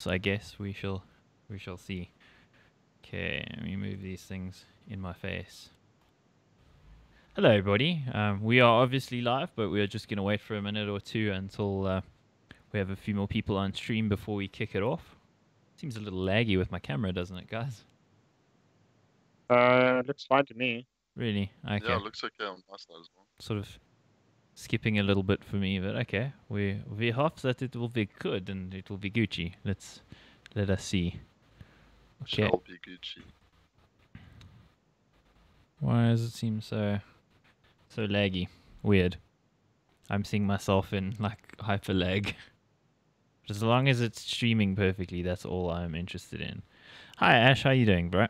So I guess we shall see. Okay, let me move these things in my face. Hello, everybody. We are obviously live, but we are just going to wait for a minute or two until we have a few more people on stream before we kick it off. Seems a little laggy with my camera, doesn't it, guys? Looks fine to me. Really? Okay. Yeah, it looks okay on my side as well. Sort of skipping a little bit for me, but okay. We hope that it will be good and it will be Gucci. Let us see. Okay. Shall be Gucci. Why does it seem so laggy? Weird. I'm seeing myself in like hyper lag. But as long as it's streaming perfectly, that's all I'm interested in. Hi Ash, how you doing, bro?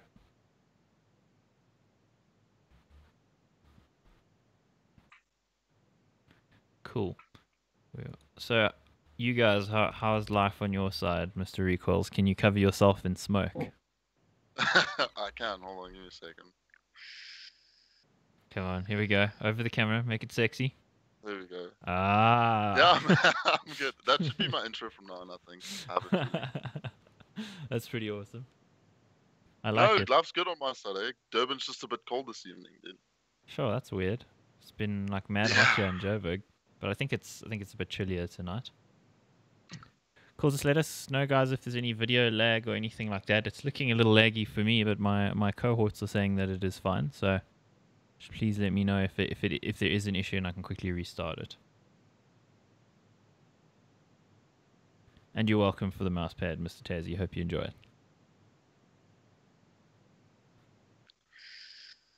Cool. So, you guys, how's life on your side, Mr. Recoils? Can you cover yourself in smoke? I can. Hold on, give me a second. Come on, here we go. Over the camera, make it sexy. There we go. Ah. Yeah, I'm good. That should be my intro from now on, I think. Have it. That's pretty awesome. I like it. Life's good on my side, eh? Durban's just a bit cold this evening, dude. Sure, that's weird. It's been like mad hot here in Joburg, but I think it's a bit chillier tonight. Cool, just let us know, guys, if there's any video lag or anything like that. It's looking a little laggy for me, but my cohorts are saying that it is fine. So please let me know if there is an issue and I can quickly restart it. And you're welcome for the mouse pad, Mr. Tazzy. Hope you enjoy it.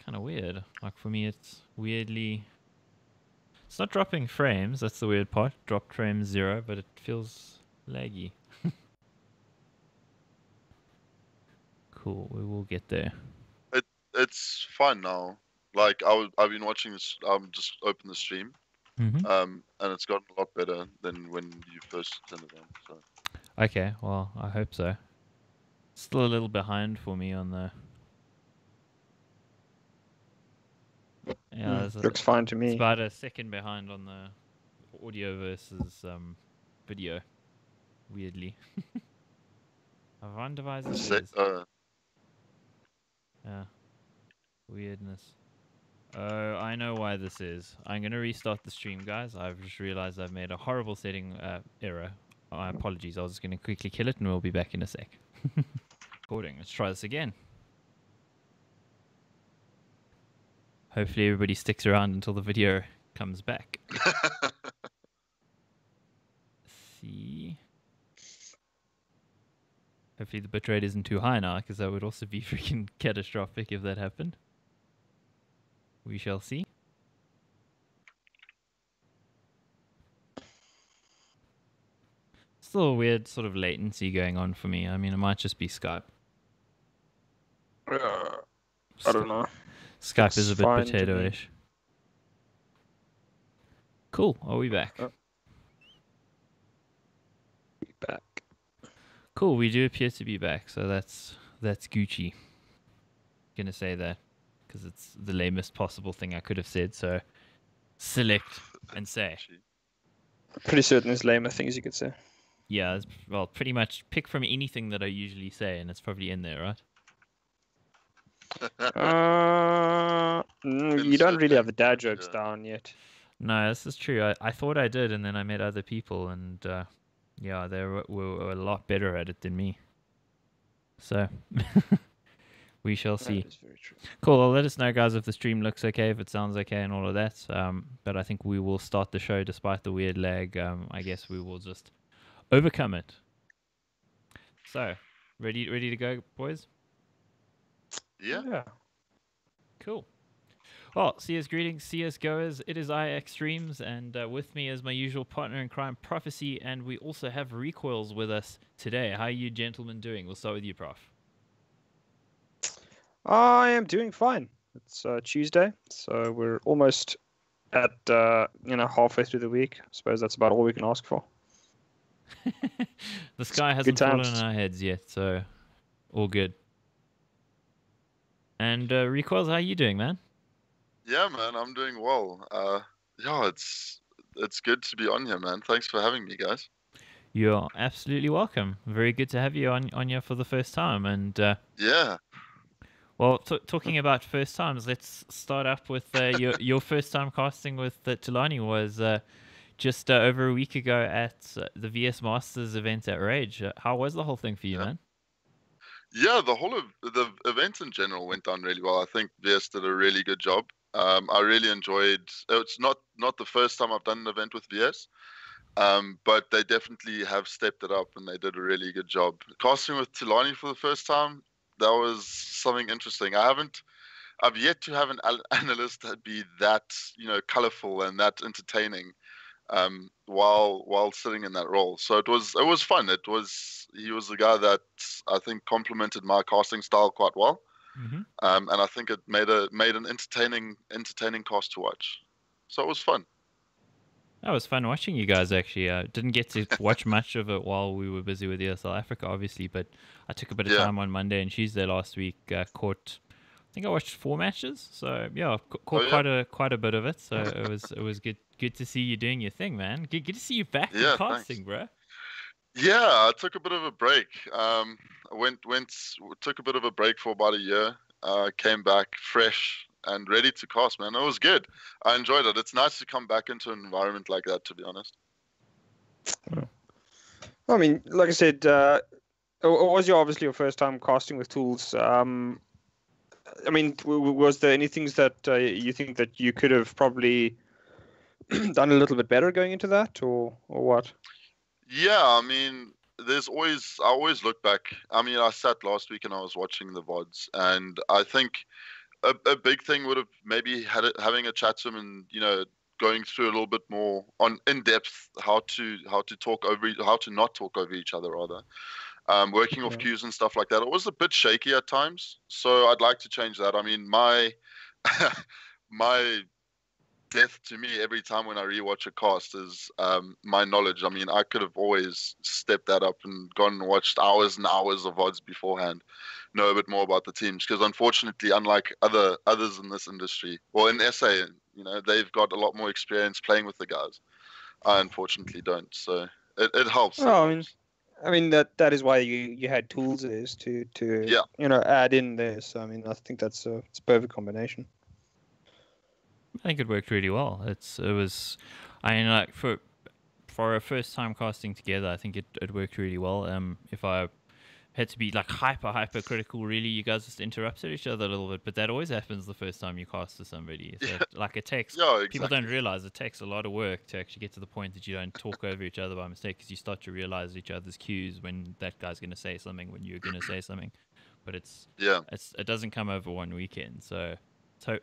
Kind of weird. Like for me, it's weirdly. It's not dropping frames. That's the weird part. Dropped frames 0, but it feels laggy. Cool. We will get there. It's fine now. Like I've been watching this. Just open the stream. Mm-hmm. And it's gotten a lot better than when you first turned it on. So. Okay. Well, I hope so. Still a little behind for me on the. Yeah, looks fine to me. It's about a second behind on the audio versus video. Weirdly. Avon devices. Yeah. Weirdness. Oh, I know why this is. I'm going to restart the stream, guys. I've just realized I've made a horrible setting error. My apologies. I was just going to quickly kill it and we'll be back in a sec. Recording. Let's try this again. Hopefully everybody sticks around until the video comes back. See. Hopefully the bitrate isn't too high now, because that would also be freaking catastrophic if that happened. We shall see. Still a weird sort of latency going on for me. I mean, it might just be Skype. I don't know. Skype is a bit potato-ish. Cool. Are we back? Back. Cool. We do appear to be back, so that's Gucci. Gonna say that because it's the lamest possible thing I could have said. So select and say. Pretty certain there's lamer things you could say. Yeah. Well, pretty much pick from anything that I usually say, and it's probably in there, right? You don't really have the dad jokes down yet. No, this is true. I thought I did, and then I met other people, and yeah, they were a lot better at it than me. So we shall see. That is very true. Cool. Well, let us know, guys, if the stream looks okay, if it sounds okay, and all of that. But I think we will start the show despite the weird lag. I guess we will just overcome it. So, ready to go, boys? Yeah. Cool. Well, CS greetings, CS goers. It is Ep6, and with me is my usual partner in crime, Profeci, and we also have Recoils with us today. How are you gentlemen doing? We'll start with you, Prof. I am doing fine. It's Tuesday, so we're almost at halfway through the week. I suppose that's about all we can ask for. The sky hasn't fallen on our heads yet, so all good. And Recoils, how are you doing, man? Yeah, man, I'm doing well. Yeah, it's good to be on here, man. Thanks for having me, guys. You're absolutely welcome. Very good to have you on here for the first time. And Yeah. well, talking about first times, let's start up with your first time casting with Tulani was just over a week ago at the VS Masters event at Rage. How was the whole thing for you, Yeah. man? Yeah, the whole of the event in general went down really well. I think VS did a really good job. I really enjoyed. It's not the first time I've done an event with VS, but they definitely have stepped it up and they did a really good job. Casting with Tulani for the first time, that was something interesting. I've yet to have an analyst that be that colorful and that entertaining while sitting in that role. So it was fun. He was the guy that I think complemented my casting style quite well, Mm-hmm. and I think it made an entertaining cast to watch. So it was fun. That was fun watching you guys, actually. I didn't get to watch much of it while we were busy with ESL Africa, obviously, but I took a bit of Yeah. time on Monday and Tuesday last week. I think I watched 4 matches, so yeah, I've caught Oh, yeah? quite a bit of it. So it was good to see you doing your thing, man. Good to see you back in Yeah, casting, thanks. bro. Yeah, I took a bit of a break. I took a bit of a break for about a year. Came back fresh and ready to cast, man. It was good. I enjoyed it. It's nice to come back into an environment like that, to be honest. I mean, like I said, it was obviously your first time casting with tools. I mean, was there any things that you think that you could have probably done a little bit better going into that, or what? Yeah, I mean, I always look back. I mean, I sat last week and I was watching the VODs, and I think a big thing would have maybe having a chat to him and, going through a little bit more on in depth how to how to not talk over each other rather. Working off Yeah. cues and stuff like that. It was a bit shaky at times, so I'd like to change that. I mean, my my death to me every time when I rewatch a cast is my knowledge. I mean, I could have always stepped that up and gone and watched hours and hours of odds beforehand, know a bit more about the teams. Because unfortunately, unlike others in this industry, or in SA, they've got a lot more experience playing with the guys. I unfortunately don't, so it helps. It Oh, helps. I mean that is why you had tools is to Yeah. add in this. I mean, I think it's a perfect combination. I think it worked really well. It was, I mean, like for a first time casting together, I think it worked really well. If I had to be like hyper critical, really, you guys just interrupted each other a little bit, but that always happens the first time you cast to somebody. So like it takes Yeah, people don't exactly. realize it takes a lot of work to actually get to the point that you don't talk over each other by mistake, because you start to realize each other's cues when that guy's going to say something, when you're going to say something. But Yeah. it doesn't come over one weekend, so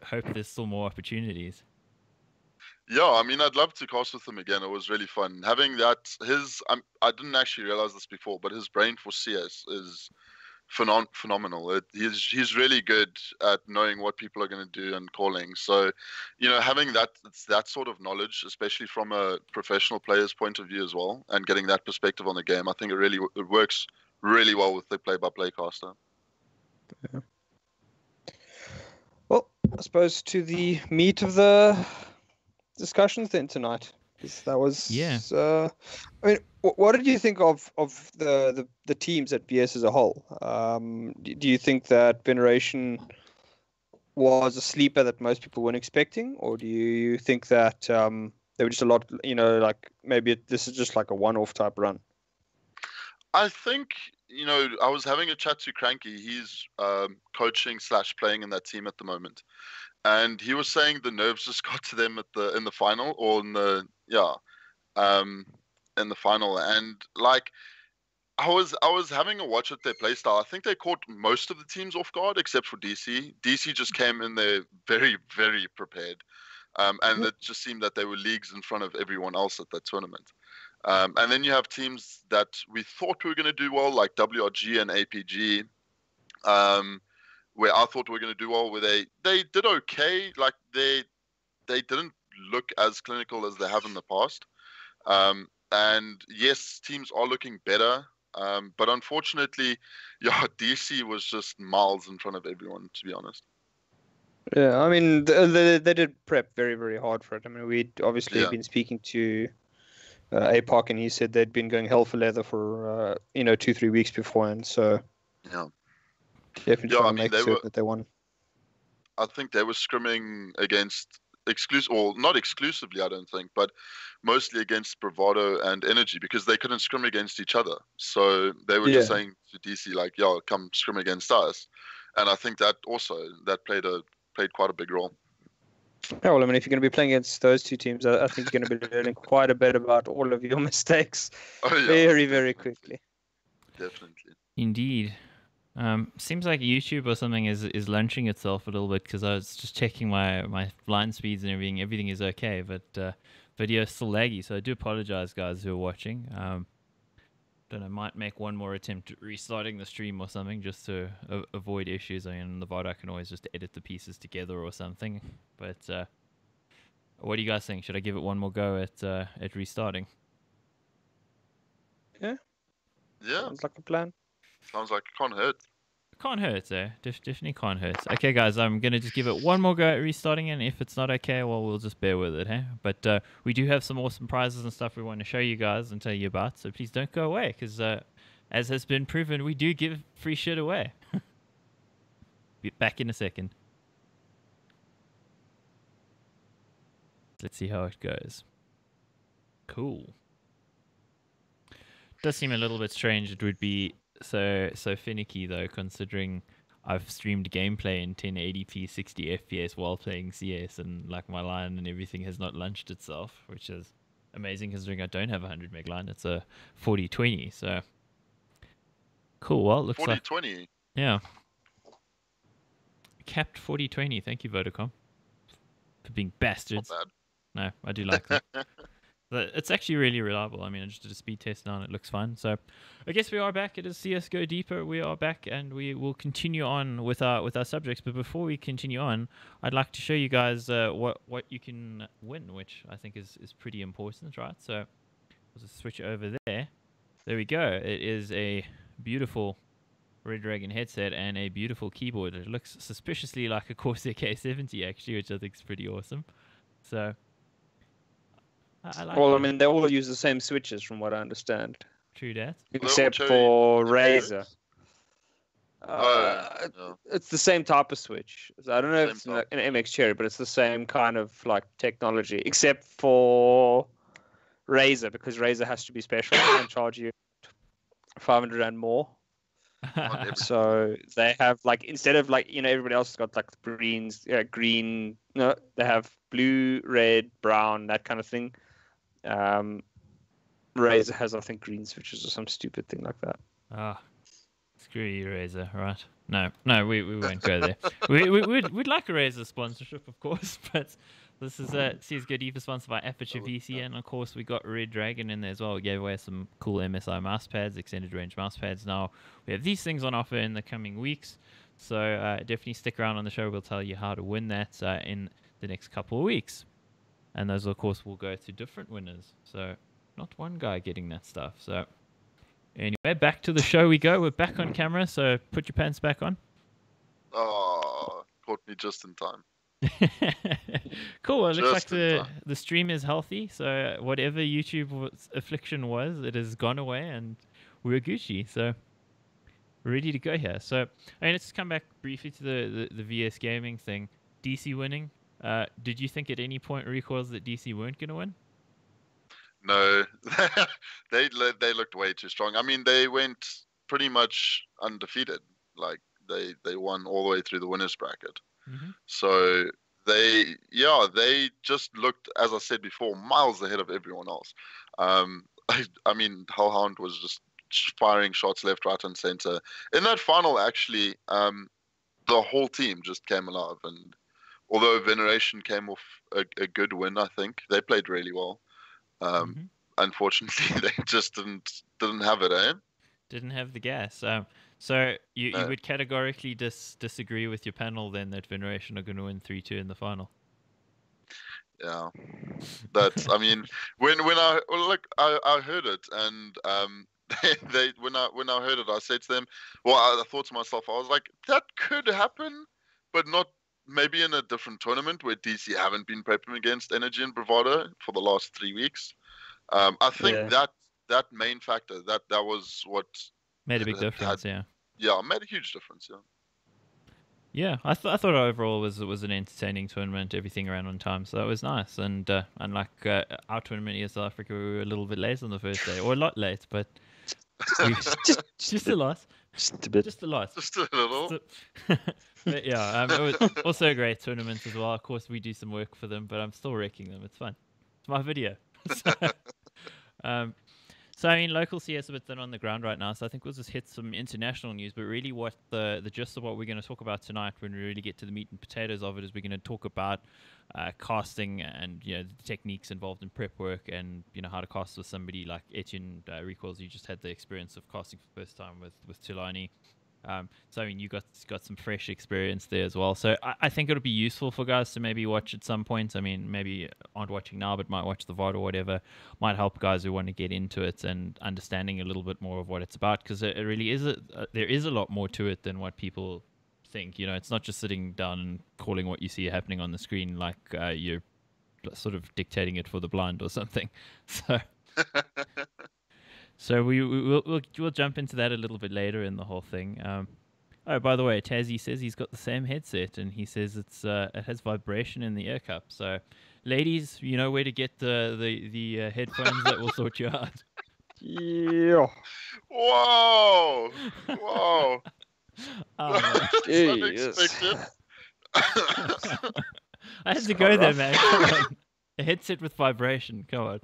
hope there's still more opportunities. Yeah, I mean, I'd love to cast with him again. It was really fun having that. I didn't actually realize this before, but his brain for CS is phenomenal. He's really good at knowing what people are going to do and calling. So, having that sort of knowledge, especially from a professional player's point of view as well, and getting that perspective on the game, I think it works really well with the play-by-play caster. Yeah. Well, I suppose to the meat of the discussions then tonight. That was I mean, what did you think of the teams at VS as a whole? Do you think that Veneration was a sleeper that most people weren't expecting, or do you think that they were just a lot, like maybe this is just like a one-off type run? I think, I was having a chat to Cranky. He's coaching / playing in that team at the moment. And he was saying the nerves just got to them in the final, or in the in the final. And like I was having a watch at their playstyle. I think they caught most of the teams off guard except for DC. DC just came in there very, very prepared. And it just seemed that they were leagues in front of everyone else at that tournament. And then you have teams that we thought were going to do well, like WRG and APG, where I thought we were going to do well, where they did okay. Like they didn't look as clinical as they have in the past. And yes, teams are looking better. But unfortunately, yeah, DC was just miles in front of everyone, to be honest. Yeah, I mean, they did prep very, very hard for it. I mean, we'd obviously Yeah. been speaking to APOC, and he said they'd been going hell for leather for 2-3 weeks beforehand. So Yeah. definitely trying to make certain that they won. I think they were scrimming against not exclusively, I don't think, but mostly against Bravado and Energy, because they couldn't scrim against each other. So they were just saying to DC, like, "Yo, come scrim against us." And I think that played quite a big role. Yeah, well, I mean, if you're going to be playing against those two teams, I think you're going to be learning quite a bit about all of your mistakes very, very quickly. Definitely. Indeed. Seems like YouTube or something is launching itself a little bit, because I was just checking my blind speeds and everything. Everything is okay, but video is still laggy. So I do apologize, guys who are watching. Don't know, might make one more attempt at restarting the stream or something, just to avoid issues. I mean, in the VOD I can always just edit the pieces together or something. But what do you guys think? Should I give it one more go at restarting? Yeah. Sounds like a plan. Sounds like it can't hurt. Can't hurt, definitely can't hurt. Okay, guys, I'm going to just give it one more go at restarting, and if it's not okay, well, we'll just bear with it, hey? But we do have some awesome prizes and stuff we want to show you guys and tell you about, so please don't go away, because as has been proven, we do give free shit away. Be back in a second. Let's see how it goes. Cool. Does seem a little bit strange it would be so finicky, though, considering I've streamed gameplay in 1080p 60 FPS while playing CS, and like my line and everything has not launched itself, which is amazing considering I don't have a 100 meg line. It's a 4020, so cool. Well, it looks 4020. like, yeah, capped 4020. Thank you, Vodacom, for being bastards. Not bad. No, I do like that. But it's actually really reliable. I mean, I just did a speed test now and it looks fine. So I guess we are back. It is CSGO Deeper. We are back and we will continue on with our subjects. But before we continue on, I'd like to show you guys what you can win, which I think is pretty important, right? So we'll just switch over there. There we go. It is a beautiful Red Dragon headset and a beautiful keyboard. It looks suspiciously like a Corsair K70 actually, which I think is pretty awesome. So I like I mean, they all use the same switches, from what I understand. True that. Except for ReCo1LZa. It's the same type of switch. So I don't know if it's an MX Cherry, but it's the same kind of like technology, except for ReCo1LZa, because ReCo1LZa has to be special and charge you 500 Rand more. So they have, like, instead of like, everybody else has got like the green, no, they have blue, red, brown, that kind of thing. ReCo1LZa has, I think, green switches or some stupid thing like that. Screw you, ReCo1LZa, right? No, we won't go there. We'd like a ReCo1LZa sponsorship, of course, but this is a CSGO Deeper sponsored by Aperture VC, and of course we got Red Dragon in there as well. We gave away some cool MSI mouse pads, extended range mouse pads. Now we have these things on offer in the coming weeks, so definitely stick around on the show. We'll tell you how to win that in the next couple of weeks, and those of course will go to different winners. So not one guy getting that stuff. So anyway, back to the show we go. We're back on camera, so put your pants back on. Oh, caught me just in time. Cool. It looks like the stream is healthy, so whatever YouTube affliction was, it has gone away and we're Gucci, so we're ready to go here. So let's come back briefly to the VS gaming thing. DC winning, did you think at any point, ReCo1LZa, that DC weren't going to win? No, they looked way too strong. I mean, they went pretty much undefeated. Like they won all the way through the winners bracket. Mm-hmm. So they just looked, as I said before, miles ahead of everyone else. I mean, Hellhound was just firing shots left, right, and center. In that final, actually, the whole team just came alive. And although Veneration came off a good win, I think they played really well. Unfortunately, they just didn't have it, eh? Didn't have the gas. So you would categorically disagree with your panel then that Veneration are going to win 3-2 in the final? Yeah, that's. I mean, when I heard it, and when I heard it, I said to them, well, I thought to myself, I was like, that could happen, but not maybe in a different tournament where DC haven't been prepping against Energy and Bravado for the last 3 weeks. I think Yeah. that main factor that was what Made a big difference. Yeah. Made a huge difference. Yeah. Yeah, I thought overall it was an entertaining tournament. Everything ran on time, so that was nice. And unlike our tournament here in South Africa, we were a little bit late on the first day, or a lot late, but we just a lot, Just a bit. just a lot. Just a little. But yeah, it was also a great tournament as well. Of course, we do some work for them, but I'm still wrecking them. It's fun. It's my video. So, I mean, local CS a bit thin on the ground right now, so I think we'll just hit some international news. But really what the gist of what we're going to talk about tonight when we really get to the meat and potatoes of it is we're going to talk about casting and, the techniques involved in prep work and, how to cast with somebody like Etienne recalls. You just had the experience of casting for the first time with Tulani. So I mean, you got some fresh experience there as well. So I think it'll be useful for guys to maybe watch at some point. I mean, maybe aren't watching now, but might watch the VOD or whatever. Might help guys who want to get into it and understanding a little bit more of what it's about, because it really is there is a lot more to it than what people think. It's not just sitting down and calling what you see happening on the screen like you're sort of dictating it for the blind or something. So. So we'll jump into that a little bit later in the whole thing. Oh, by the way, Tazzy says he's got the same headset, and he says it has vibration in the ear cup. So, ladies, you know where to get the headphones that will sort you out. Yeah. Whoa! Jeez. I had to go there, man. Come on. A headset with vibration. Come on.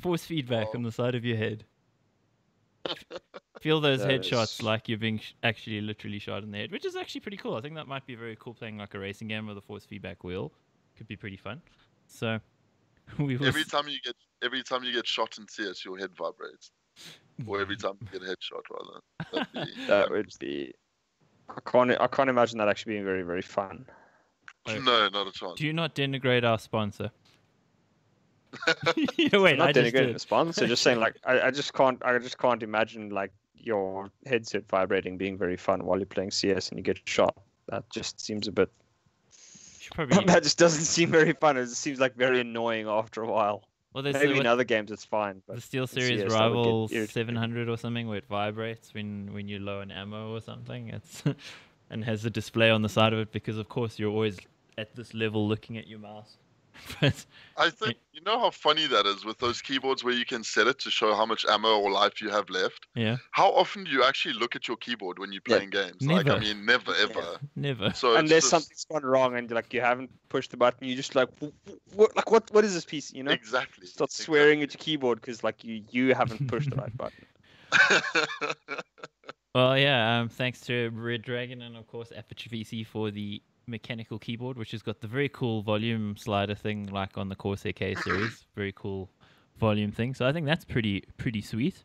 Force feedback on the side of your head. Feel those headshots like you're being actually literally shot in the head, which is actually pretty cool. I think that might be very cool, playing like a racing game with a force feedback wheel. Could be pretty fun. So every time you get shot in CS, your head vibrates. Or every time you get a headshot, rather. That would be. I can't imagine that actually being very, very fun. No, not a chance. Do you not denigrate our sponsor? Wait, I'm not denigrating the sponsor. Just saying, like, I just can't imagine like your headset vibrating being very fun while you're playing CS and you get shot. That just seems a bit. That just doesn't seem very fun. It seems like very annoying after a while. Well, maybe in other games it's fine. But the SteelSeries CS, Rival 700 or something, where it vibrates when you're low on ammo or something. It's and has a display on the side of it because, of course, you're always at this level looking at your mouse. But I think you know how funny that is with those keyboards where you can set it to show how much ammo or life you have left. Yeah. How often do you actually look at your keyboard when you're playing games? Never. Like, I mean, never ever. Yeah, never. So unless something's gone wrong and like you haven't pushed the button, you just like, what is this piece? Exactly. Start swearing at your keyboard because like you haven't pushed the right button. Well, yeah. Thanks to Red Dragon and of course Aperture VC for the mechanical keyboard, which has got the very cool volume slider thing like on the Corsair K series. Very cool volume thing. So I think that's pretty sweet.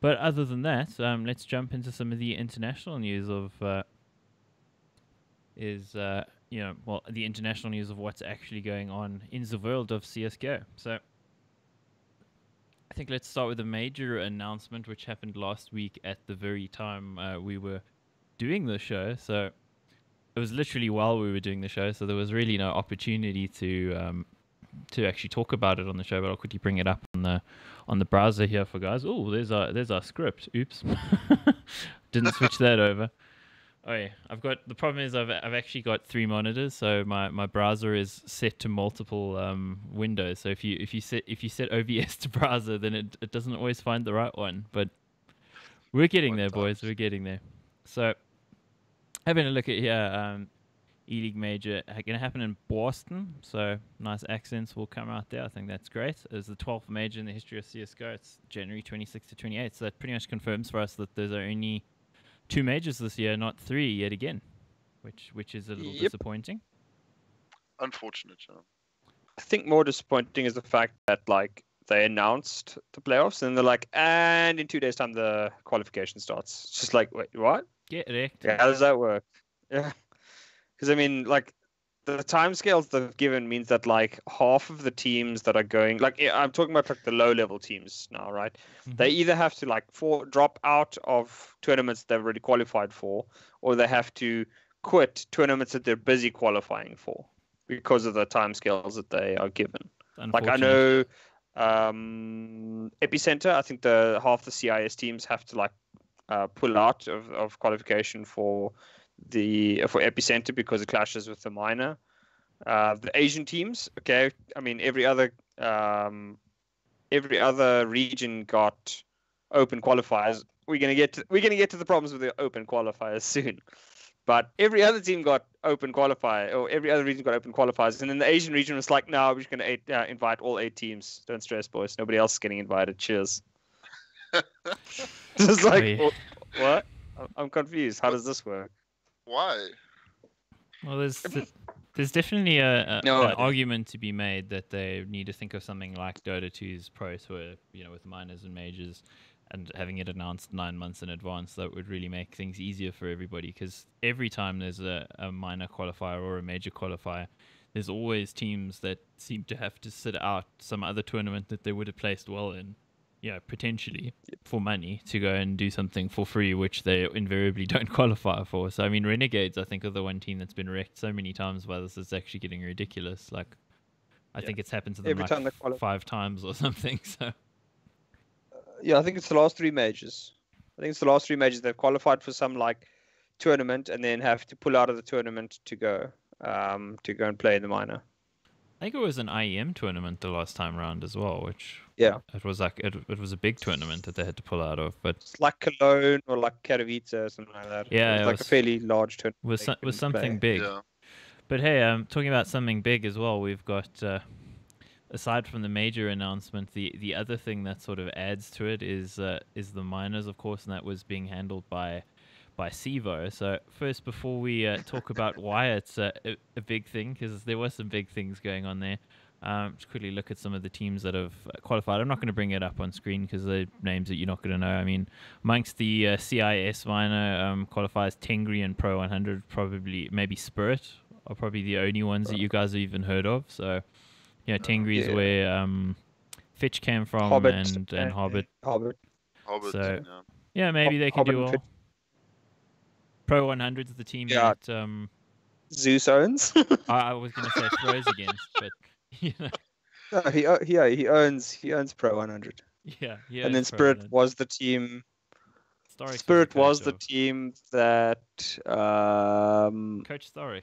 But other than that, let's jump into some of the international news of the international news of what's actually going on in the world of CS:GO. So I think let's start with a major announcement which happened last week at the very time we were doing the show. So it was literally while we were doing the show, so there was really no opportunity to actually talk about it on the show. But I'll quickly bring it up on the browser here for guys. Oh, there's our script. Oops, didn't switch that over. Oh yeah, the problem is I've actually got 3 monitors, so my browser is set to multiple windows. So if you set OBS to browser, then it doesn't always find the right one. But we're getting there, boys. We're getting there. So. Having a look at here, E-League Major going to happen in Boston, so nice accents will come out there. I think that's great. It's the 12th major in the history of CSGO. It's January 26 to 28, so that pretty much confirms for us that there's only 2 majors this year, not 3 yet again, which is a little disappointing. Unfortunate, yeah. I think more disappointing is the fact that like they announced the playoffs and they're like, and in 2 days' time the qualification starts. It's just like, wait, what? Get wrecked. Yeah, how does that work? Yeah, because I mean, like the timescales they've given means that like half of the teams that are going, like I'm talking about like the low-level teams now, right? Mm-hmm. They either have to like drop out of tournaments they've already qualified for, or they have to quit tournaments that they're busy qualifying for because of the timescales that they are given. Like I know Epicenter, I think the half the CIS teams have to like pull out of qualification for Epicenter because it clashes with the minor. The Asian teams, okay. I mean, every other region got open qualifiers. We're gonna get to the problems with the open qualifiers soon. But every other team got open qualifier, or every other region got open qualifiers, and then the Asian region was like, "No, we're just gonna invite all 8 teams. Don't stress, boys. Nobody else is getting invited. Cheers." Just like, what? I'm confused. How does this work? Why? Well, there's definitely an idea. argument to be made that they need to think of something like Dota 2's Pro Tour, with minors and majors, and having it announced 9 months in advance. That would really make things easier for everybody, because every time there's a minor qualifier or a major qualifier, there's always teams that seem to have to sit out some other tournament that they would have placed well in, potentially for money, to go and do something for free, which they invariably don't qualify for. So, I mean, Renegades, I think, are the one team that's been wrecked so many times by this. It's actually getting ridiculous. Like, I think it's happened to them every time they 5 times or something. So, I think it's the last 3 majors. They've qualified for some like tournament and then have to pull out of the tournament to go and play in the minor. I think it was an IEM tournament the last time around as well, which it was like it was a big tournament that they had to pull out of. But it's like Cologne or like Katowice or something like that. Yeah, it was like a fairly large tournament. Was something big. Yeah. But hey, talking about something big as well, we've got aside from the major announcement, the other thing that sort of adds to it is the minors, of course, and that was being handled by Sevo. So first, before we talk about why it's a big thing, because there were some big things going on there, just quickly look at some of the teams that have qualified. I'm not going to bring it up on screen because they're names that you're not going to know. I mean, amongst the CIS minor qualifiers, Tengri and Pro 100, maybe Spirit are probably the only ones that you guys have even heard of. So, Tengri is where Fitch came from, Hobbit and Hobbit. Hobbit, so, maybe they can do well. Pro 100 is the team that Zeus owns. I was going to say throws against, but No, he owns Pro 100. Yeah, and then Spirit was the team. Spirit was the team that Coach Storix.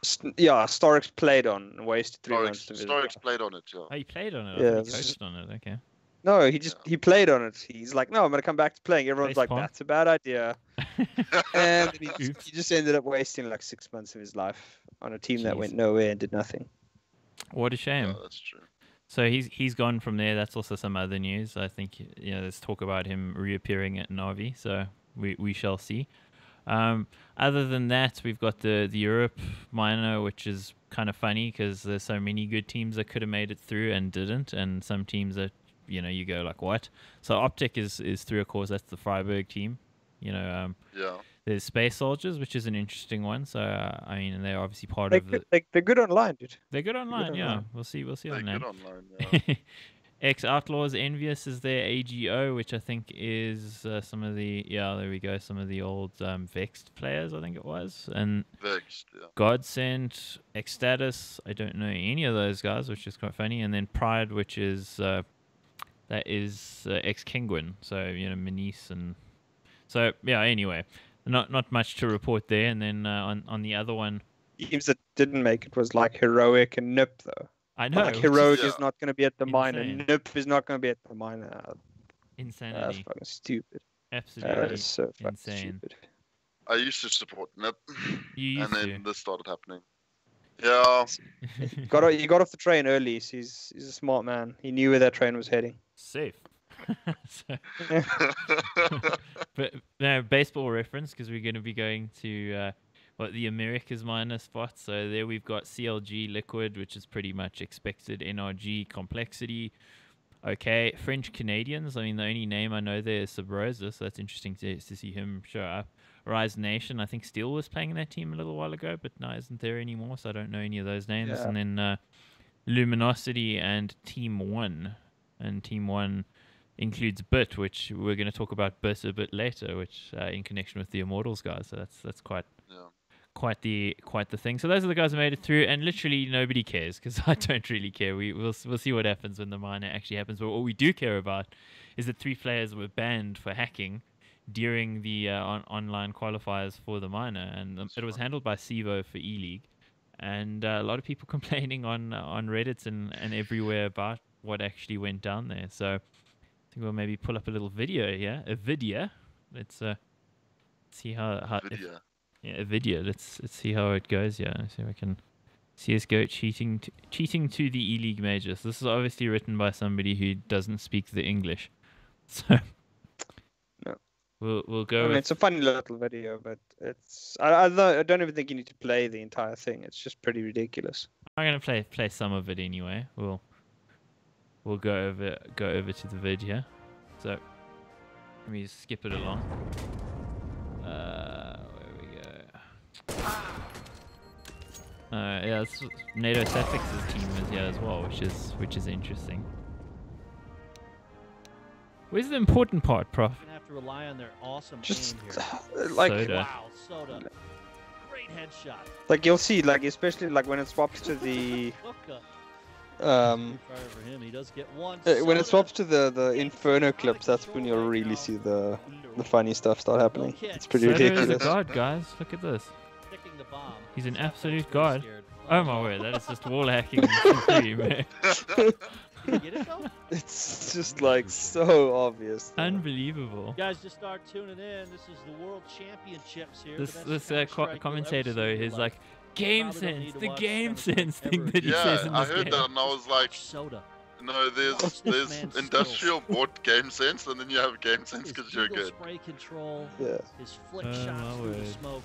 Storix played on and wasted 3 months of his life. Storix played on it, yeah. Oh, he played on it. Yeah, he coached on it. Okay. No, he played on it. He's like, no, I'm going to come back to playing. Everyone's like, that's a bad idea. And he just ended up wasting like 6 months of his life on a team that went nowhere and did nothing. What a shame. Yeah, that's true. So he's gone from there. That's also some other news. I think there's talk about him reappearing at Navi. So we shall see. Other than that, we've got the Europe minor, which is kind of funny because there's so many good teams that could have made it through and didn't, and some teams that you go like, what? So Optic is through, of course. That's the Freiburg team. There's Space Soldiers, which is an interesting one. So I mean, they're obviously part of the. They're good online, dude. They're good online, yeah. We'll see on that. They're good online, yeah. Ex Outlaws Envious is their AGO, which I think is some of the there we go, some of the old Vexed players, I think it was, and Vexed, yeah. Godsend, Ecstatus, I don't know any of those guys, which is quite funny, and then Pride, which is that is ex Kingwin, so Manice, and so anyway, not much to report there, and then on the other one, teams that didn't make it was like Heroic and Nip though. I know. Like Heroic is not going to be at the minor. Nip is not going to be at the minor. Insanity. That's fucking stupid. Absolutely. That is so fucking insane. stupid. I used to support Nip, and then this started happening. Yeah. You got off the train early. So he's a smart man. He knew where that train was heading. Safe. But no, baseball reference, because we're going to be going to the Americas minor spot. So there we've got CLG Liquid, which is pretty much expected. NRG Complexity. Okay, French Canadians. I mean, the only name I know there is Subrosa, so that's interesting to see him show up. Rise Nation, I think Steel was playing in that team a little while ago, but now isn't there anymore, so I don't know any of those names. Yeah. And then Luminosity and Team 1. And Team 1 includes Bit, which we're going to talk about Bit a bit later, which in connection with the Immortals guys. So that's quite quite the thing. So those are the guys who made it through, and literally nobody cares because I don't really care. We'll see what happens when the minor actually happens. But what we do care about is that 3 players were banned for hacking during the online qualifiers for the minor, and it was handled by Sevo for E-League, and a lot of people complaining on Reddit and everywhere about what actually went down there. So I think we'll maybe pull up a little video here, a video. Let's see how a video. Let's see how it goes. Yeah, see if I can CS:GO cheating to the E-League majors. This is obviously written by somebody who doesn't speak the English, so. No. We'll go. I mean, it's a funny little video, but it's I don't even think you need to play the entire thing. It's just pretty ridiculous. I'm gonna play some of it anyway. We'll go over to the video. So let me skip it along. Where we go? Yeah, it's NATO Safix's team is here as well, which is interesting. Where's the important part, Prof? To rely on their awesome just aim here. like Soda. Wow, Soda. Great headshot. Like you'll see, like especially like when it swaps to the For him, he does get one. when it swaps to the Inferno clips, that's when you'll really see the funny stuff start happening. It's pretty Soda is a ridiculous. god, guys. Look at this. Picking the bomb. He's an absolute god. Oh my word, that is just wall hacking in Q3, man. Did you get it though? It's just like so obvious. Unbelievable. Guys, just start tuning in. This is the World Championships here. This commentator though is like game sense, the game sense thing that he says in this I heard game. that and I was like, Soda. no, there's industrial bought game sense, and then you have game sense because you're good. Spray control. Yeah. His flick Oh, shots my through the word. smoke.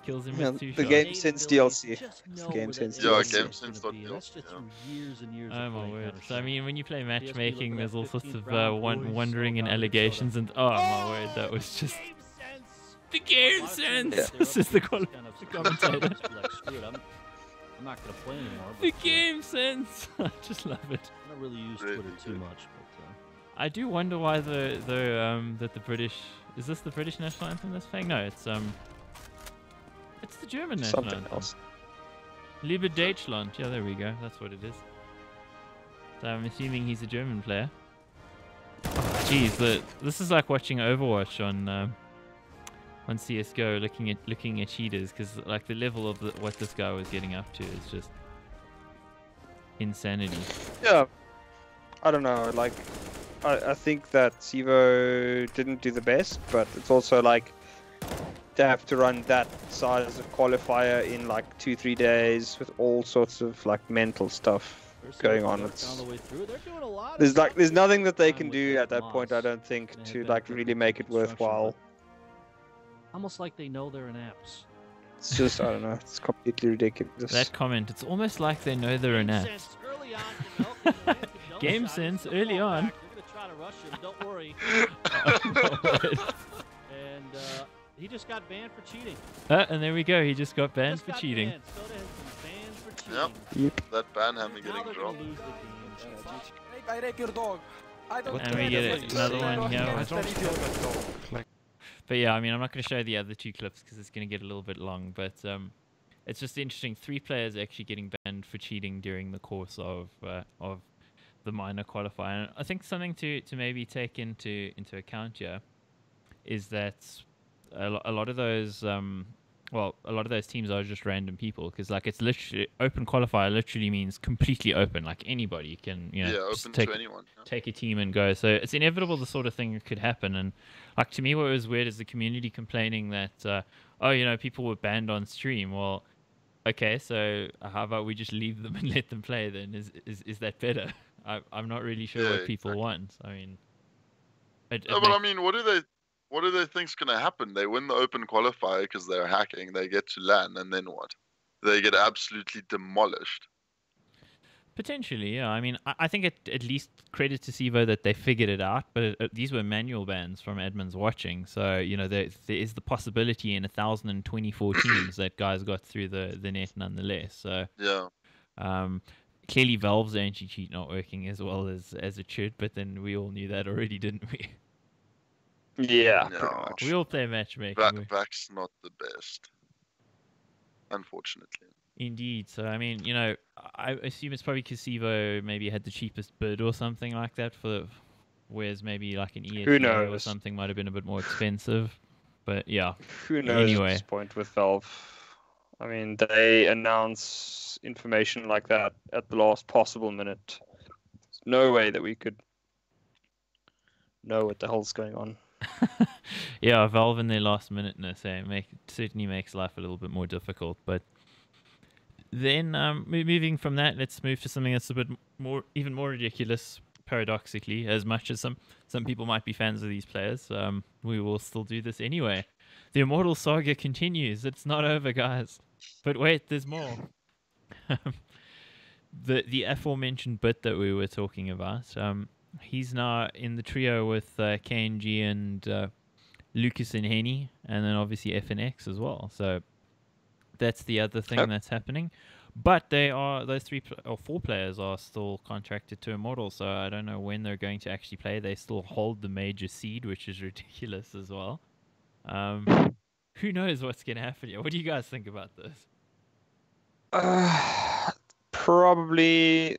Kills him Yeah, with 2 the shots. game sense DLC. Just It's know game where sense that Yeah, DLC. game is sense gonna be. DLC, That's just yeah. through years and years Oh of my playing word. Counter-Strike. So I mean, when you play be matchmaking, looking there's at all sorts 15th of round, boys, wondering and Soda, allegations, and oh my word, that was just the game sense. This is the commentator. Like, screw it, I'm not gonna play anymore. The But, game sense. I just love it. I don't really use Really Twitter too good. much, but I do wonder why that the British, is this the British national anthem that's playing? No, it's the German national Something anthem. else. Liebe Deutschland. Yeah, there we go. That's what it is. So I'm assuming he's a German player. Jeez, this is like watching Overwatch on CS:GO, looking at cheaters, because like the level of what this guy was getting up to is just insanity. Yeah. I don't know. Like, I think that Sevo didn't do the best, but it's also like to have to run that size of qualifier in like 2-3 days with all sorts of like mental stuff going on. It's there's nothing that they can do at that point, I don't think, to like really make it worthwhile. almost like they know they're in apps. It's just, I don't know, it's completely ridiculous. That comment, it's almost like they know they're an app. Game sense early on. They're gonna try to rush him, don't worry. And he just got banned for cheating. And there we go, he just got banned for cheating. Soda has been banned for cheating. Yep. That ban hammer Now getting they're dropped. gonna lose the game. I rape your dog. I don't And we get another one here. I don't kill that dog. But yeah, I mean, I'm not going to show the other 2 clips because it's going to get a little bit long. But it's just interesting. 3 players actually getting banned for cheating during the course of the minor qualifier. And I think something to maybe take into account here is that a lot of those a lot of those teams are just random people, because like it's literally open qualifier literally means completely open, like anybody can just open take to anyone. Yeah. take a team and go. So it's inevitable the sort of thing could happen. And like to me, what was weird is the community complaining that people were banned on stream. Well, okay, so how about we just leave them and let them play then? Is that better? I'm not really sure what people want. I mean, I mean, what do they think's gonna happen? They win the open qualifier because they're hacking. They get to LAN, and then what? They get absolutely demolished. Potentially, yeah. I mean, I think at least credit to Sevo that they figured it out, but these were manual bans from admins watching. So, there is the possibility in 1,024 teams that guys got through the net nonetheless. So, Yeah. Clearly Valve's anti-cheat not working as well as it should, but then we all knew that already, didn't we? Yeah, No. pretty much. We all play matchmaking. Vac's not the best. unfortunately. Indeed. So, I mean, I assume it's probably because Evo maybe had the cheapest bid or something like that, whereas maybe like an Who ESEO or knows? something might have been a bit more expensive. But yeah. Who knows at Anyway. this point with Valve? I mean, they announce information like that at the last possible minute. There's no way that we could know what the hell's going on. Yeah, Valve in their last minuteness certainly makes life a little bit more difficult. But then moving from that, let's move to something that's a bit even more ridiculous, paradoxically. As much as some people might be fans of these players, we will still do this anyway. The Immortal saga continues. It's not over, guys. But wait, there's more. The aforementioned bit that we were talking about, he's now in the trio with KNG and Lucas and Henny, and then obviously FNX as well. So that's the other thing that's happening. But those 3 or 4 players are still contracted to Immortal, so I don't know when they're going to actually play. They still hold the major seed, which is ridiculous as well. Who knows what's going to happen here? What do you guys think about this? Probably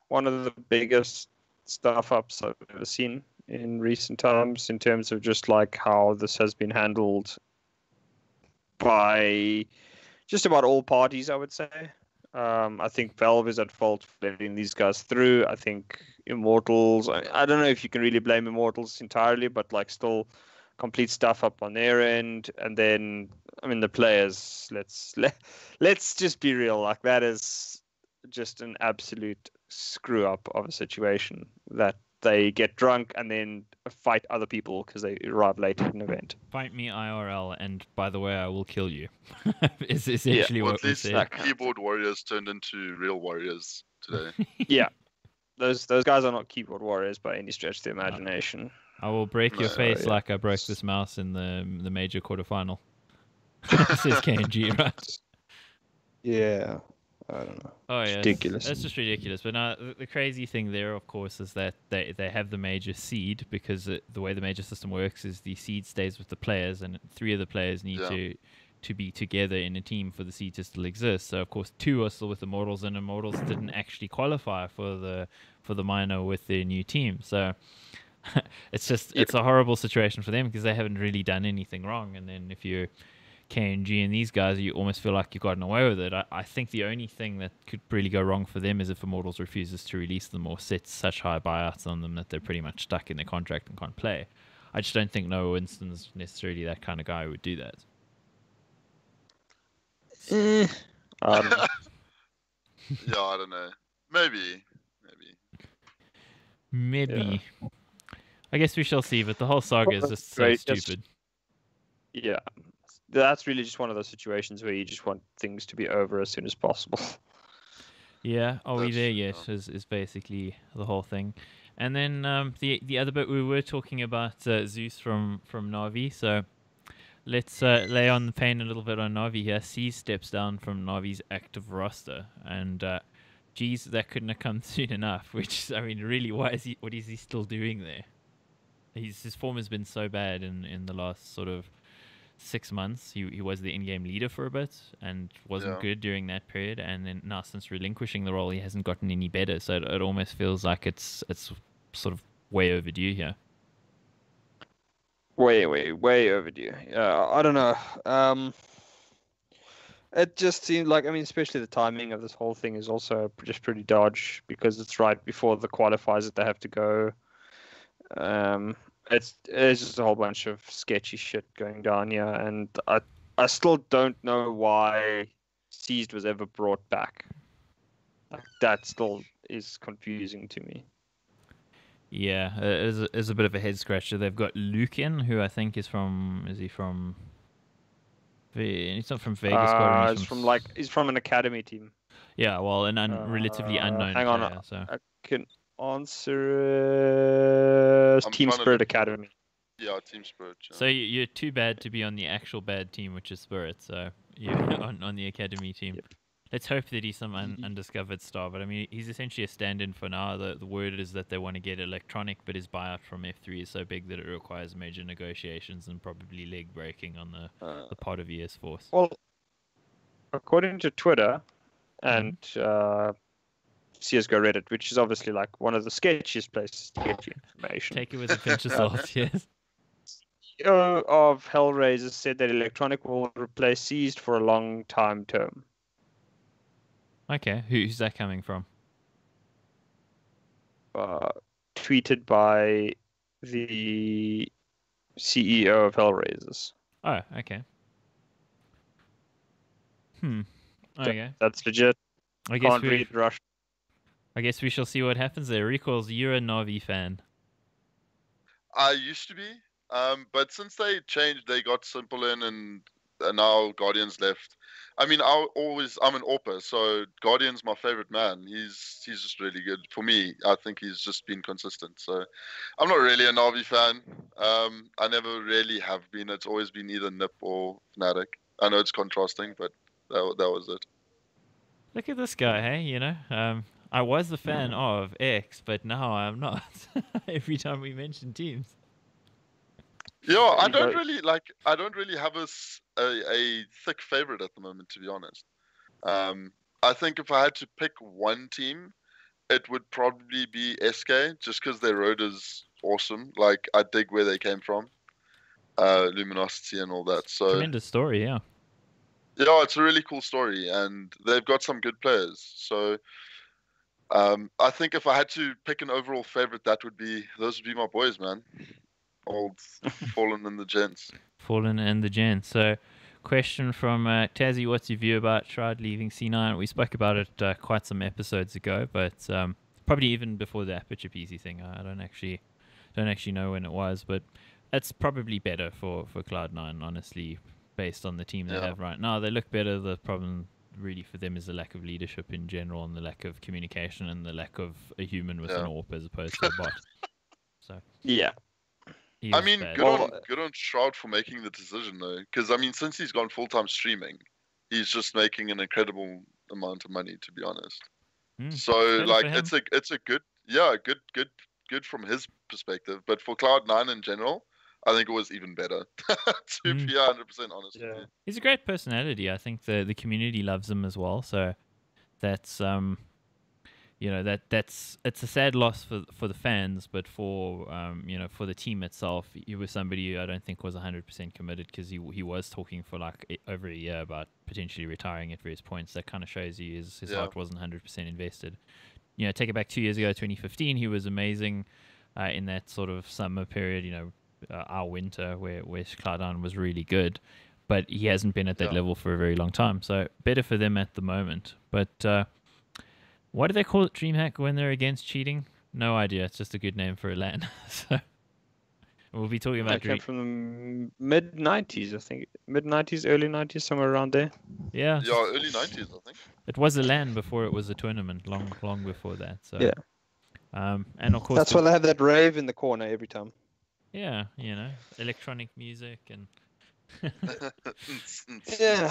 one of the biggest stuff ups I've ever seen in recent times in terms of just like how this has been handled by just about all parties, I would say. I think Valve is at fault for letting these guys through. I think Immortals, I don't know if you can really blame Immortals entirely, but like still complete stuff up on their end. And then, I mean, the players, let's just be real. Like that is just an absolute screw up of a situation that they get drunk and then fight other people because they arrive late at an event. Fight me IRL, and by the way, I will kill you. Is essentially what we said. Keyboard warriors turned into real warriors today. Yeah, those guys are not keyboard warriors by any stretch of the imagination. I will break your face like I broke this mouse in the major quarterfinal. Says KNG, right? Yeah. I don't know. Oh it's yeah, ridiculous. That's just ridiculous. But now the crazy thing there, of course, is that they have the major seed because the way the major system works is the seed stays with the players, and 3 of the players need to be together in a team for the seed to still exist. So of course 2 are still with Immortals, and Immortals didn't actually qualify for the minor with their new team. So it's a horrible situation for them because they haven't really done anything wrong. And then if you're KNG and these guys, you almost feel like you've gotten away with it. I think the only thing that could really go wrong for them is if Immortals refuses to release them or sets such high buyouts on them that they're pretty much stuck in their contract and can't play. I just don't think Noah Winston's necessarily that kind of guy who would do that. I don't know. Yeah, I don't know. Maybe. Yeah. I guess we shall see, but the whole saga is just so stupid. Yeah. That's really just one of those situations where you just want things to be over as soon as possible. Yeah, are we there yet? Is basically the whole thing. And then the other bit we were talking about Zeus from Navi. So let's lay on the pain a little bit on Navi here. C steps down from Navi's active roster, and geez, that couldn't have come soon enough. Which, I mean, really, what is he still doing there? His form has been so bad in the last sort of 6 months. He was the in-game leader for a bit and wasn't good during that period, and then now since relinquishing the role he hasn't gotten any better, so it almost feels like it's sort of way overdue here. Way overdue. I don't know. It just seemed like, I mean, especially the timing of this whole thing is also just pretty dodge because it's right before the qualifiers that they have to go. It's just a whole bunch of sketchy shit going down here, and I still don't know why Seized was ever brought back. Like, that still is confusing to me. Yeah, it is a bit of a head scratcher. They've got Lucan, who I think is from. Is he from? He's not from Vegas. He's from an academy team. Yeah, well, an relatively unknown hang player. on, So I can answer Team Spirit Academy. Yeah, Team Spirit. Yeah. So you're too bad to be on the actual bad team, which is Spirit. So you're on the academy team. Yep. Let's hope that he's some undiscovered star. But I mean, he's essentially a stand-in for now. The word is that they want to get Electronic, but his buyout from F3 is so big that it requires major negotiations and probably leg breaking on the part of ES Force. Well, according to Twitter and CSGO Reddit, which is obviously like one of the sketchiest places to get your information. Take it with a pinch of salt, yes. CEO of Hellraiser said that Electronic will replace Seized for a long time term. Okay, who's that coming from? Tweeted by the CEO of Hellraisers. Oh, okay. Okay. That's legit. I guess Can't read Russian. I guess we shall see what happens there. Recalls, you're a Navi fan. I used to be, but since they changed, they got Simple in, and now Guardian's left. I mean, I'm an AWPer, so Guardian's my favorite man. He's just really good for me. I think he's just been consistent. So I'm not really a Navi fan. I never really have been. It's always been either Nip or Fnatic. I know it's contrasting, but that was it. Look at this guy, hey, you know. I was a fan of X, but now I'm not. Every time we mention teams. Yeah, I don't really have a thick favorite at the moment, to be honest. I think if I had to pick one team, it would probably be SK, just because their road is awesome. Like, I dig where they came from, Luminosity and all that. So tremendous story, yeah. Yeah, it's a really cool story, and they've got some good players. So I think if I had to pick an overall favorite, those would be my boys, man. Old Fallen and the Gents. Fallen and the Gents. So, question from Tazzy, what's your view about Shroud leaving C9? We spoke about it quite some episodes ago, but probably even before the Aperture PC thing. I don't actually know when it was, but it's probably better for Cloud9, honestly, based on the team they have right now. They look better. The problem really for them is the lack of leadership in general, and the lack of communication, and the lack of a human with an AWP as opposed to a bot. So yeah. I mean, good on Shroud for making the decision, though, because I mean, since he's gone full-time streaming, he's just making an incredible amount of money, to be honest. So, like, it's a good from his perspective, but for Cloud9 in general, I think it was even better. To be 100% honest with you, he's a great personality. I think the community loves him as well. So that's it's a sad loss for the fans, but for for the team itself, he was somebody who I don't think was 100% committed, because he was talking for like over a year about potentially retiring at various points. That kind of shows you his heart wasn't 100% invested. Take it back 2 years ago, 2015, he was amazing in that sort of summer period. Our winter where Cloud9 was really good, but he hasn't been at that level for a very long time. So better for them at the moment, but. Why do they call it DreamHack when they're against cheating? No idea. It's just a good name for a LAN. So we'll be talking about. It came from the mid-90s, I think. Mid-90s, early 90s, somewhere around there. Yeah, early 90s, I think. It was a LAN before it was a tournament, long before that. So yeah. And of course that's why they have that rave in the corner every time. Yeah, electronic music and. Yeah,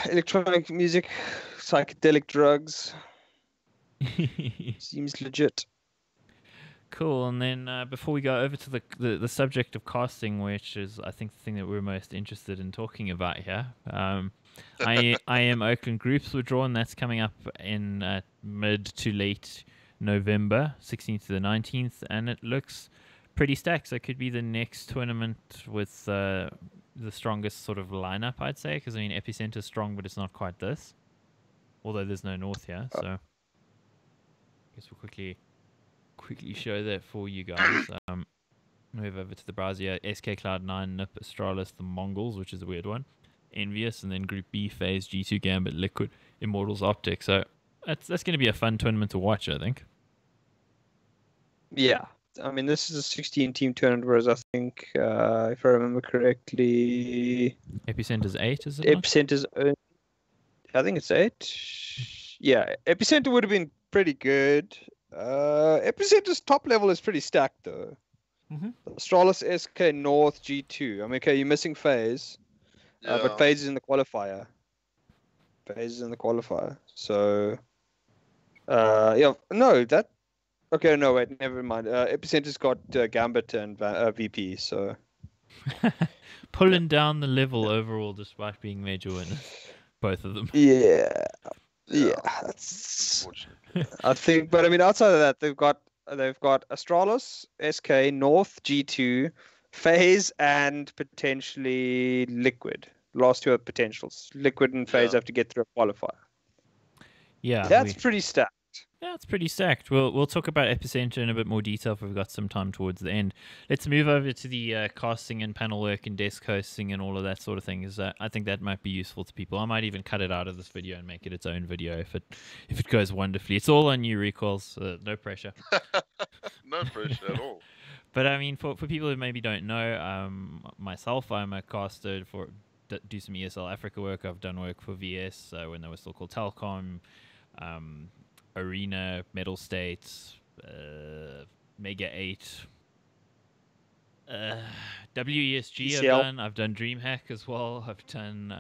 electronic music, psychedelic drugs. Seems legit. Cool. And then before we go over to the subject of casting, which is I think the thing that we're most interested in talking about here, I am Oakland groups were drawn. That's coming up in mid to late November, 16th to the 19th, and it looks pretty stacked. So it could be the next tournament with the strongest sort of lineup, I'd say, because I mean Epicenter's strong, but it's not quite this. Although there's no North here, so. I guess we'll quickly show that for you guys. Move over to the browser here. SK Cloud9, Nip, Astralis, the Mongols, which is a weird one. Envious, and then Group B, FaZe, G2, Gambit, Liquid, Immortals, Optic. So that's going to be a fun tournament to watch, I think. Yeah. I mean, this is a 16-team tournament, whereas I think, if I remember correctly... Epicenter's 8, is it? Epicenter's... I think it's 8. Yeah, Epicenter would have been pretty good. Epicenter's top level is pretty stacked, though. Astralis, SK, North, G2. I mean, okay, you're missing FaZe, but FaZe is in the qualifier. So, Okay, no, wait, never mind. Epicenter's got Gambit and VP, so... Pulling down the level overall despite being major winners. both of them. Yeah, Yeah, that's. unfortunately. I think, but I mean, outside of that, they've got Astralis, SK, North, G2, FaZe, and potentially Liquid. Last two are potentials. Liquid and FaZe Yeah. have to get through a qualifier. Yeah, That's pretty stacked. Yeah, it's pretty stacked. We'll talk about Epicenter in a bit more detail if we've got some time towards the end. Let's move over to the casting and panel work and desk hosting and all of that sort of thing. I think that might be useful to people. I might even cut it out of this video and make it its own video if it goes wonderfully. It's all on you, recalls. No pressure. No pressure at all. But I mean, for people who maybe don't know, myself, I'm a caster do some ESL Africa work. I've done work for VS when they were still called Telcom. Arena, Metal States, Mega 8, WESG ECL. I've done DreamHack as well. I've done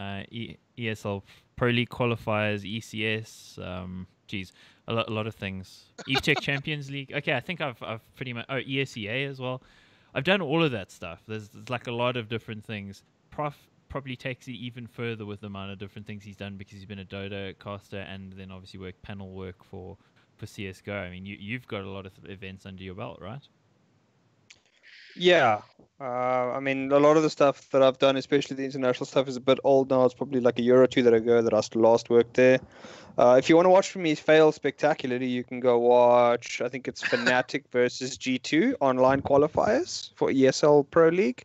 ESL Pro League qualifiers, ECS, a lot of things. Eve Tech Champions League. Okay, I think I've pretty much ESEA as well. I've done all of that stuff. There's like a lot of different things. Prof probably takes it even further with the amount of different things he's done because he's been a Dota caster and then obviously panel work for CSGO. I mean, you've got a lot of events under your belt, right? Yeah. I mean, a lot of the stuff that I've done, especially the international stuff, is a bit old now. It's probably like a year or two that ago that I last worked there. If you want to watch me fail spectacularly, you can go watch, I think it's Fnatic versus G2 online qualifiers for ESL Pro League,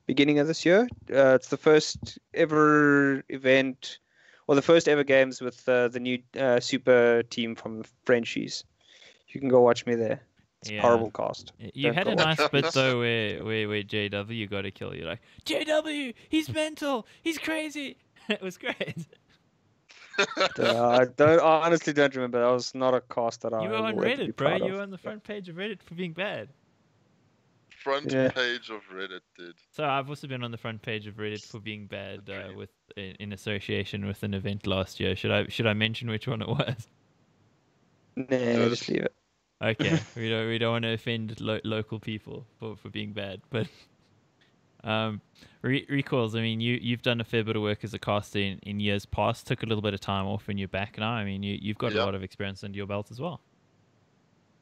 beginning of this year. It's the first ever event, or the first ever games with the new super team from the Frenchies. You can go watch me there. It's a horrible cast. You had a nice bit though where JW got a kill. You're like, JW, he's mental, he's crazy. It was great. I honestly don't remember. That was not a cast that You were on will ever be Reddit, bro. proud You of. were on the front page of Reddit for being bad. Front page of Reddit, dude. So I've also been on the front page of Reddit for being bad in association with an event last year. Should I mention which one it was? Nah, just leave it. Okay, we don't want to offend local people for being bad, but recalls. I mean, you've done a fair bit of work as a caster in years past. Took a little bit of time off, and you're back now. I mean, you've got a lot of experience under your belt as well.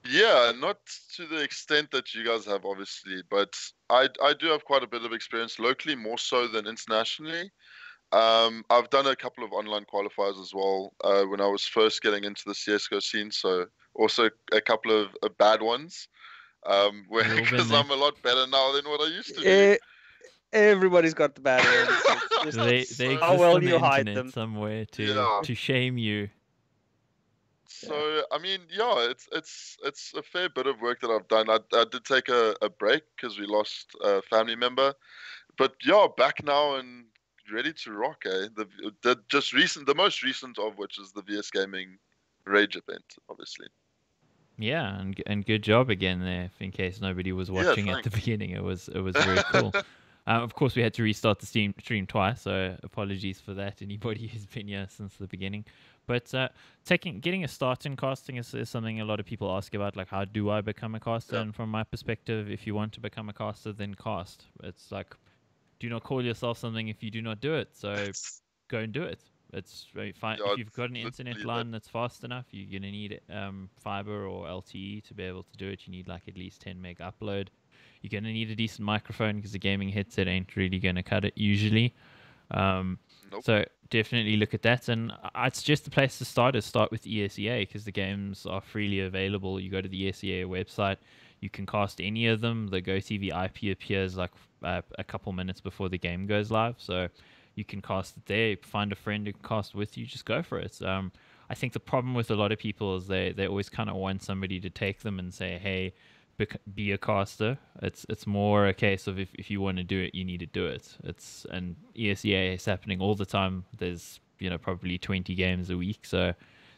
Yeah, not to the extent that you guys have, obviously, but I do have quite a bit of experience locally, more so than internationally. I've done a couple of online qualifiers as well when I was first getting into the CSGO scene, so also a couple of bad ones, because I'm a lot better now than what I used to be. Everybody's got the bad ones. They exist how well on the you hide internet them somewhere to shame you. So I mean, yeah, it's a fair bit of work that I've done. I did take a break because we lost a family member, but yeah, back now and ready to rock. The most recent of which is the VS Gaming Rage event, obviously. Yeah, and good job again there. In case nobody was watching at the beginning, it was very cool. Of course, we had to restart the stream twice, so apologies for that. Anybody who's been here since the beginning. But getting a start in casting is something a lot of people ask about. Like, how do I become a caster? And from my perspective, if you want to become a caster, then cast. It's like, do not call yourself something if you do not do it. So go and do it. It's very fine. If you've got an internet line that's fast enough, you're going to need fiber or LTE to be able to do it. You need like at least 10 meg upload. You're going to need a decent microphone because the gaming headset ain't really going to cut it usually. So definitely look at that. And I'd suggest the place to start is start with ESEA because the games are freely available. You go to the ESEA website. You can cast any of them. The GoTV IP appears like a couple minutes before the game goes live. So you can cast it there. Find a friend who can cast with you. Just go for it. I think the problem with a lot of people is they always kind of want somebody to take them and say, hey, be a caster. It's more a case of if you want to do it, you need to do it. And ESEA is happening all the time. There's probably 20 games a week, so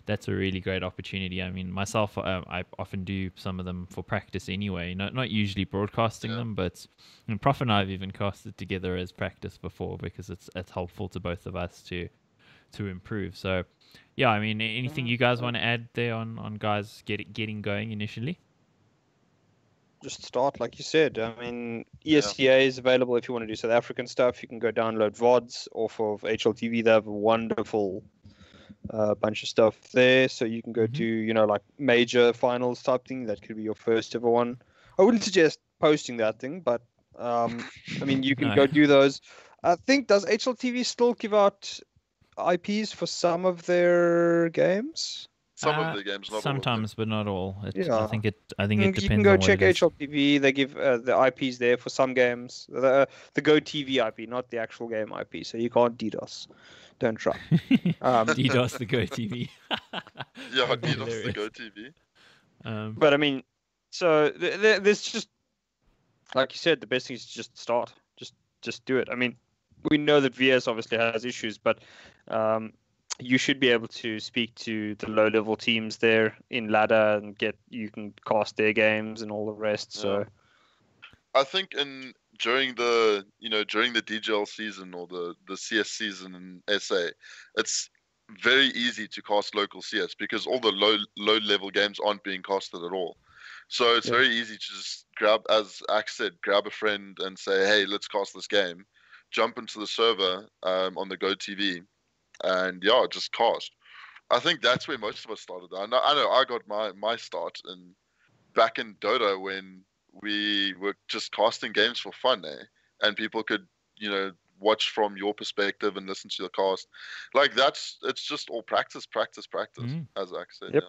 that's a really great opportunity. I mean, myself, I often do some of them for practice anyway. Not usually broadcasting them, but Prof and I have even casted together as practice before because it's helpful to both of us to improve. So yeah, I mean, anything you guys want to add there on guys getting going initially? just start, like you said. I mean, ESCA is available if you want to do South African stuff. You can go download VODs off of HLTV. They have a wonderful bunch of stuff there. So you can go to, like major finals type thing. That could be your first ever one. I wouldn't suggest posting that thing, but I mean, you can go do those. I think, does HLTV still give out IPs for some of their games? Some of the games, not sometimes, all but not all. Yeah. I think it depends. You can go on check what it is. HLTV. They give the IPs there for some games. The Go TV IP, not the actual game IP. So you can't DDoS. Don't try. DDoS the Go TV. Yeah, DDoS the Go TV. But I mean, so there's just, like you said, the best thing is to just start. Just do it. I mean, we know that VS obviously has issues, but you should be able to speak to the low-level teams there in ladder and you can cast their games and all the rest. So I think during the DGL season or the CS season in SA, it's very easy to cast local CS because all the low level games aren't being casted at all. So it's very easy to just grab, as Axe said, grab a friend and say, hey, let's cast this game. Jump into the server on the Go TV and just cast. I think that's where most of us started. I know I got my start back in Dota when we were just casting games for fun, and people could, watch from your perspective and listen to the cast. Like it's just all practice, as Axe said. Yep.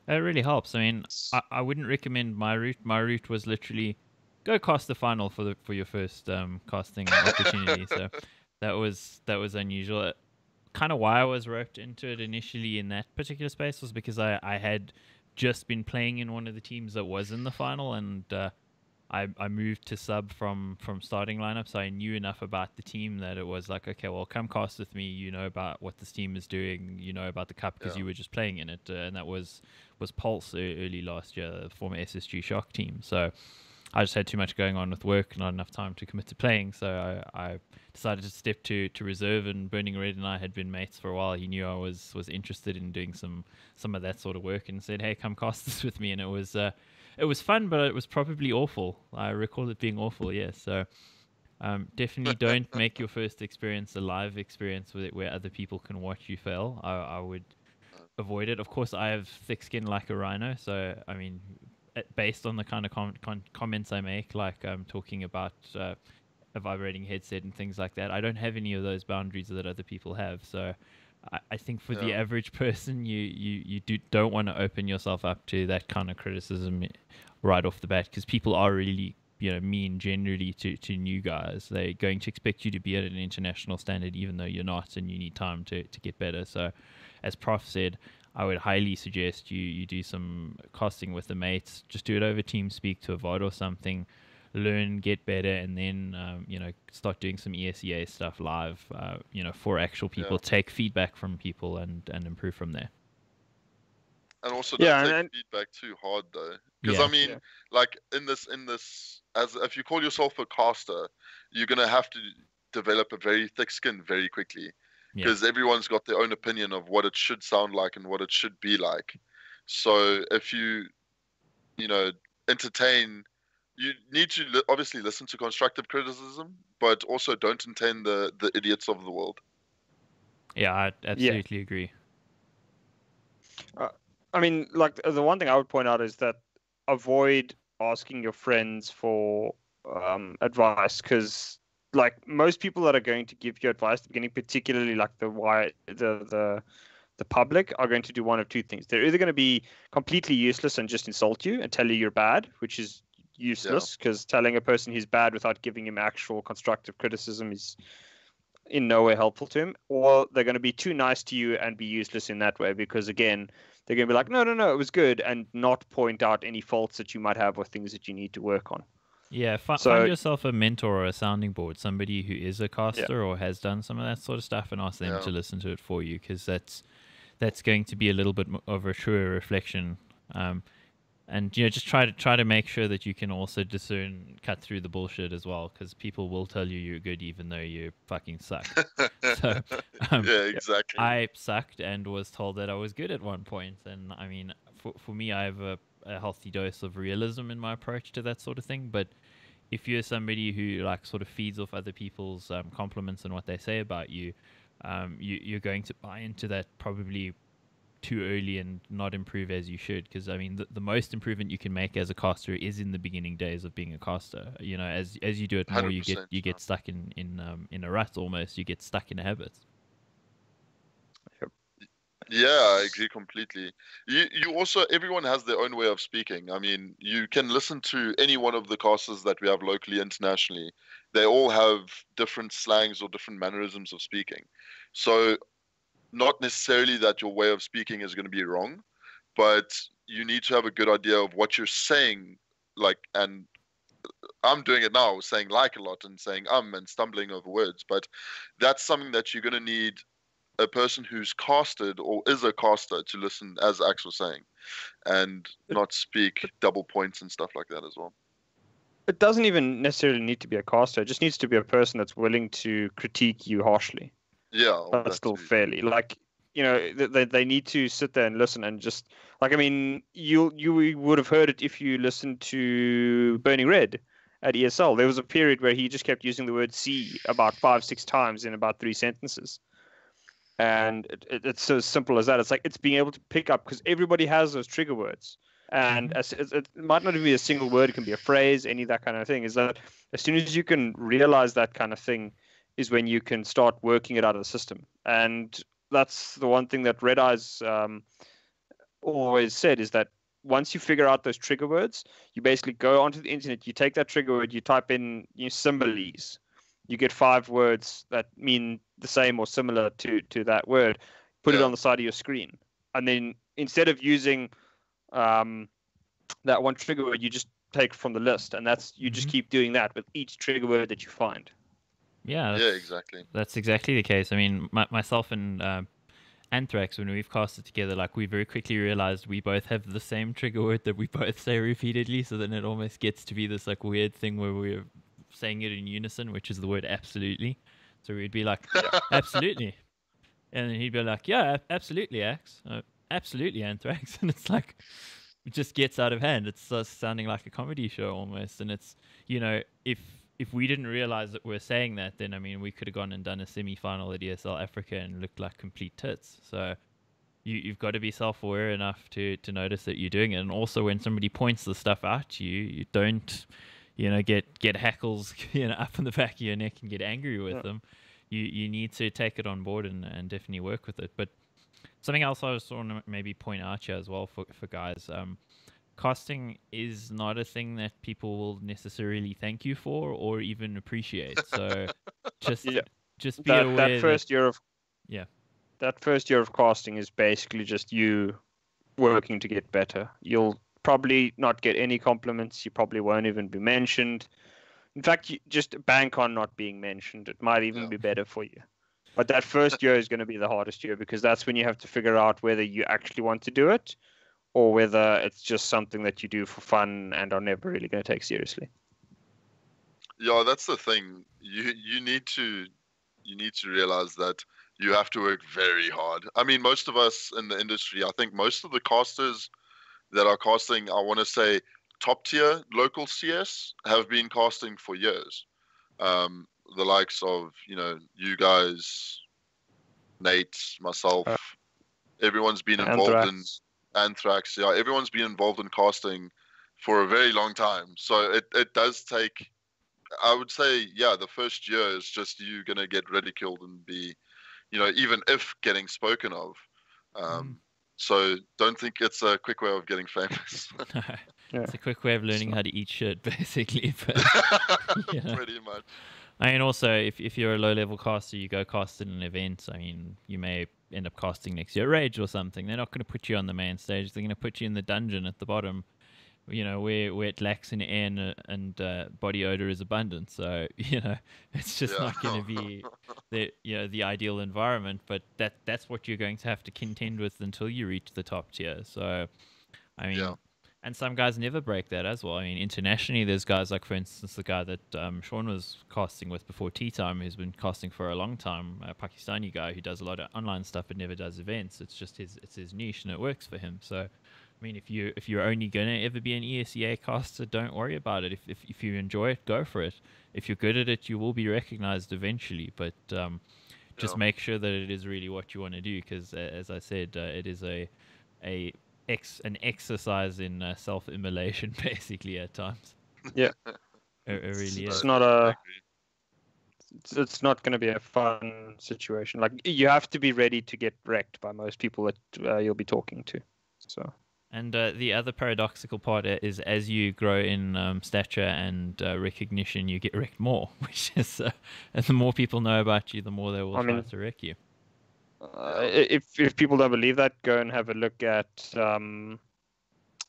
That really helps. I mean, I wouldn't recommend my route. My route was literally go cast the final for your first casting opportunity. So that was unusual. Kind of why I was roped into it initially in that particular space was because I had just been playing in one of the teams that was in the final, and I moved to sub from starting lineup, so I knew enough about the team that it was like, okay, well, come cast with me. You know about what this team is doing. You know about the cup because you were just playing in it, and that was Pulse early last year, the former SSG Shock team. So I just had too much going on with work, not enough time to commit to playing. So I decided to step to reserve, and Burning Red and I had been mates for a while. He knew I was interested in doing some of that sort of work and said, hey, come cast this with me. And it was fun, but it was probably awful. I recall it being awful, yes. So definitely don't make your first experience a live experience where other people can watch you fail. I would avoid it. Of course, I have thick skin like a rhino, so I mean, based on the kind of comments I make, like talking about a vibrating headset and things like that, I don't have any of those boundaries that other people have. So I think for the average person, you don't want to open yourself up to that kind of criticism right off the bat, because people are really mean generally to new guys. They're going to expect you to be at an international standard even though you're not, and you need time to get better. So as Prof said, I would highly suggest you do some casting with the mates. Just do it over TeamSpeak to a VOD or something. Learn, get better, and then start doing some ESEA stuff live. For actual people. Take feedback from people and improve from there. And also don't take feedback too hard though, because I mean, like in this, as if you call yourself a caster, you're gonna have to develop a very thick skin very quickly. Because everyone's got their own opinion of what it should sound like and what it should be like. So if you entertain, you need to obviously listen to constructive criticism, but also don't entertain the idiots of the world. Yeah, I absolutely agree. I mean, like, the one thing I would point out is that avoid asking your friends for advice, because like most people that are going to give you advice at the beginning, particularly like the public, are going to do one of two things. They're either going to be completely useless and just insult you and tell you you're bad, which is useless, because telling a person he's bad without giving him actual constructive criticism is in no way helpful to him. Or they're going to be too nice to you and be useless in that way, because again, they're going to be like, no, it was good, and not point out any faults that you might have or things that you need to work on. Yeah, find yourself a mentor or a sounding board, somebody who is a caster or has done some of that sort of stuff, and ask them to listen to it for you, because that's going to be a little bit of a truer reflection. And just try to make sure that you can also cut through the bullshit as well, because people will tell you're good even though you fucking suck. So, exactly. I sucked and was told that I was good at one point, and I mean, for me, I have a healthy dose of realism in my approach to that sort of thing. But if you're somebody who like sort of feeds off other people's compliments and what they say about you, you're going to buy into that probably too early and not improve as you should. Because I mean, the most improvement you can make as a caster is in the beginning days of being a caster. You know, as you do it more, you get stuck in a rut almost. You get stuck in a habit. Yeah, I agree completely. You also, everyone has their own way of speaking. I mean, you can listen to any one of the casters that we have locally, internationally. They all have different slangs or different mannerisms of speaking. So not necessarily that your way of speaking is going to be wrong, but you need to have a good idea of what you're saying. Like, and I'm doing it now, saying like a lot and saying and stumbling over words. But that's something that you're going to need a person who's casted or is a caster to listen, as Axe was saying, and not speak double points and stuff like that as well. It doesn't even necessarily need to be a caster. It just needs to be a person that's willing to critique you harshly. Yeah, but still fairly. Like, you know, they need to sit there and listen and just like, I mean, you would have heard it if you listened to Burning Red at ESL. There was a period where he just kept using the word "C" about 5-6 times in about 3 sentences. And it's so simple as that. It's like it's being able to pick up, because everybody has those trigger words. And it might not even be a single word. It can be a phrase, any that kind of thing. Is that as soon as you can realize that kind of thing is when you can start working it out of the system. And that's the one thing that Red Eye's always said, is that once you figure out those trigger words, you basically go onto the internet, you take that trigger word, you type in similes. You get 5 words that mean the same or similar to that word. Put it on the side of your screen. And then instead of using that one trigger word, you just take from the list. And that's you just keep doing that with each trigger word that you find. Yeah, exactly. That's exactly the case. I mean, myself and Anthrax, when we've casted together, like we very quickly realized we both have the same trigger word that we both say repeatedly. So then it almost gets to be this like weird thing where we're saying it in unison, which is the word absolutely. So we'd be like, absolutely. And then he'd be like, yeah, absolutely, Axe. Absolutely, Anthrax. And it's like, it just gets out of hand. It's sounding like a comedy show almost. And it's, you know, if we didn't realize that we're saying that, then, I mean, we could have gone and done a semi-final at ESL Africa and looked like complete tits. So you've got to be self-aware enough to notice that you're doing it. And also when somebody points the stuff out to you, you don't, you know, get hackles, you know, up in the back of your neck and get angry with them. You need to take it on board and definitely work with it. But something else I just want to maybe point out here as well for guys, casting is not a thing that people will necessarily thank you for or even appreciate. So just be aware that first year of that first year of casting is basically just you working to get better. You'll probably not get any compliments. You probably won't even be mentioned. In fact, you just bank on not being mentioned. It might even be better for you. But that first year is going to be the hardest year, because that's when you have to figure out whether you actually want to do it or whether it's just something that you do for fun and are never really going to take seriously. Yeah, that's the thing. You need to realize that you have to work very hard. I mean, most of us in the industry, I think most of the casters that are casting, I want to say top tier local CS, have been casting for years. The likes of, you know, you guys, Nate, myself, everyone's been involved in Anthrax. Yeah, everyone's been involved in casting for a very long time. So it does take, I would say, the first year is just you going to get ridiculed and be, you know, even if getting spoken of. So don't think it's a quick way of getting famous. It's a quick way of learning how to eat shit, basically. But, pretty much. I mean, also, if you're a low-level caster, you go cast in an event, I mean, you may end up casting next year Rage or something. They're not going to put you on the main stage. They're going to put you in the dungeon at the bottom, you know, where it lacks in air and body odor is abundant. So, you know, it's just not going to be the ideal environment. But that's what you're going to have to contend with until you reach the top tier. So, I mean, and some guys never break that as well. I mean, internationally, there's guys like, for instance, the guy that Sean was casting with before Tea Time, who's been casting for a long time, a Pakistani guy who does a lot of online stuff but never does events. It's just his niche and it works for him. So, I mean, if you're only gonna ever be an ESEA caster, don't worry about it. If you enjoy it, go for it. If you're good at it, you will be recognized eventually. But just make sure that it is really what you want to do, because as I said, it is an exercise in self-immolation, basically at times. Yeah, it really it's is. not it's not going to be a fun situation. Like, you have to be ready to get wrecked by most people that you'll be talking to. So. And the other paradoxical part is, as you grow in stature and recognition, you get wrecked more, which is, and the more people know about you, the more they will try to wreck you. If people don't believe that, go and have a look at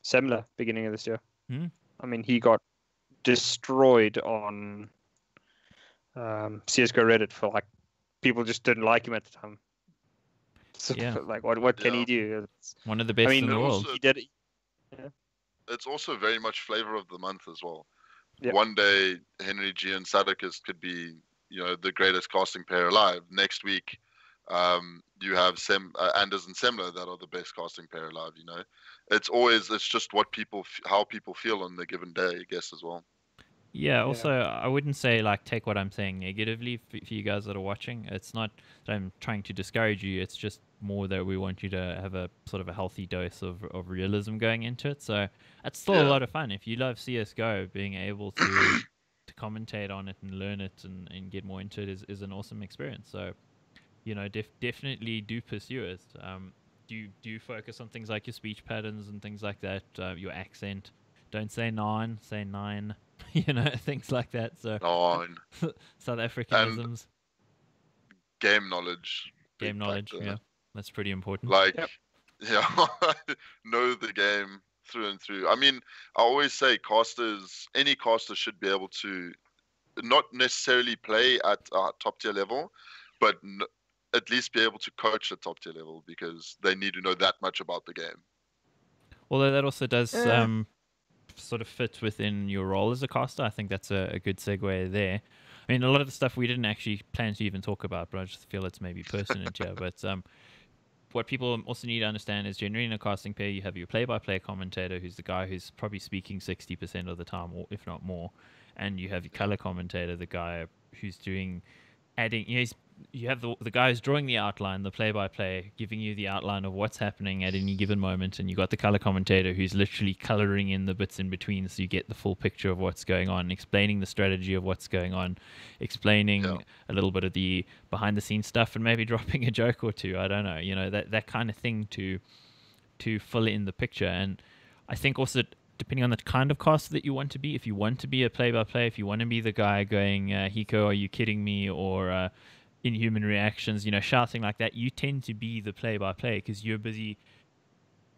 Semler beginning of this year. I mean, he got destroyed on CS:GO Reddit for, like, people just didn't like him at the time. So, like, what can he do? It's one of the best in the world. He did. It's also very much flavor of the month as well. Yeah. One day, Henry G and Sadicus could be, the greatest casting pair alive. Next week, you have Anders and Semler that are the best casting pair alive. It's just how people feel on the given day, I guess, as well. Yeah, also, I wouldn't say, like, take what I'm saying negatively for you guys that are watching. It's not that I'm trying to discourage you. It's just more that we want you to have a sort of a healthy dose of realism going into it. So it's still a lot of fun. If you love CSGO, being able to commentate on it and learn it and get more into it is an awesome experience. So, definitely do pursue it. Do focus on things like your speech patterns and things like that, your accent. Don't say nine, say nine. Things like that. So South Africanisms. And game knowledge. Game knowledge, yeah. That's pretty important. Like, know the game through and through. I mean, I always say any caster should be able to not necessarily play at a top tier level, but at least be able to coach at top tier level, because they need to know that much about the game. Although that also does sort of fit within your role as a caster. I think that's a good segue there. I mean, a lot of the stuff we didn't actually plan to even talk about, but I just feel it's maybe pertinent here. But what people also need to understand is, generally in a casting pair, you have your play-by-play commentator, who's the guy who's probably speaking 60% of the time, or if not more, and you have your color commentator, the guy who's adding. You have the guy who's drawing the outline, the play-by-play, giving you the outline of what's happening at any given moment, and you got the color commentator who's literally coloring in the bits in between, so you get the full picture of what's going on, explaining the strategy of what's going on, explaining a little bit of the behind-the-scenes stuff, and maybe dropping a joke or two. I don't know, that kind of thing to fill in the picture. And I think also, depending on the kind of caster that you want to be, if you want to be a play-by-play, if you want to be the guy going, Hiko, are you kidding me? Or inhuman reactions, shouting like that, you tend to be the play-by-play, because you're busy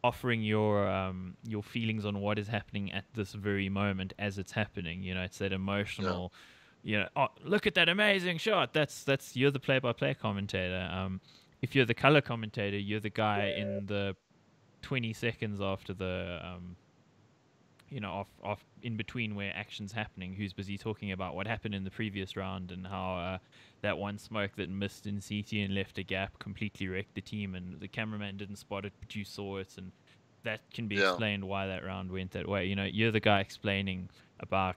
offering your feelings on what is happening at this very moment as it's happening. It's that emotional, oh, look at that amazing shot. That's you're the play-by-play commentator. If you're the color commentator, you're the guy in the 20 seconds after the off in between where action's happening, who's busy talking about what happened in the previous round and how that one smoke that missed in CT and left a gap completely wrecked the team, and the cameraman didn't spot it, but you saw it, and that can be explained why that round went that way. You're the guy explaining about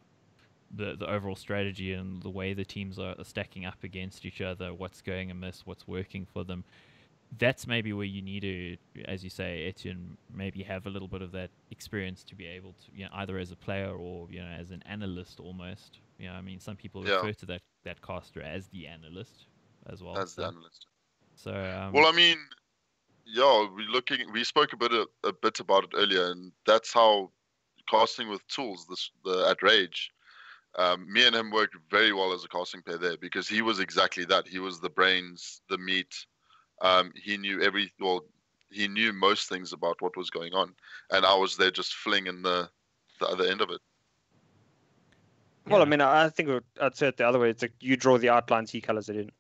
the overall strategy and the way the teams are stacking up against each other, what's going amiss, what's working for them. That's maybe where you need to, as you say, Etienne, maybe have a little bit of that experience to be able to, either as a player or, as an analyst almost. I mean, some people refer to that caster as the analyst as well. As the analyst. So, well, I mean, we spoke a bit about it earlier, and that's how casting with tools, at Rage, me and him worked very well as a casting pair there, because he was exactly that. He was the brains, the meat. He knew most things about what was going on, and I was there just filling in the other end of it. Well, I mean, I think I'd say it the other way. It's like you draw the outlines, he colors it in.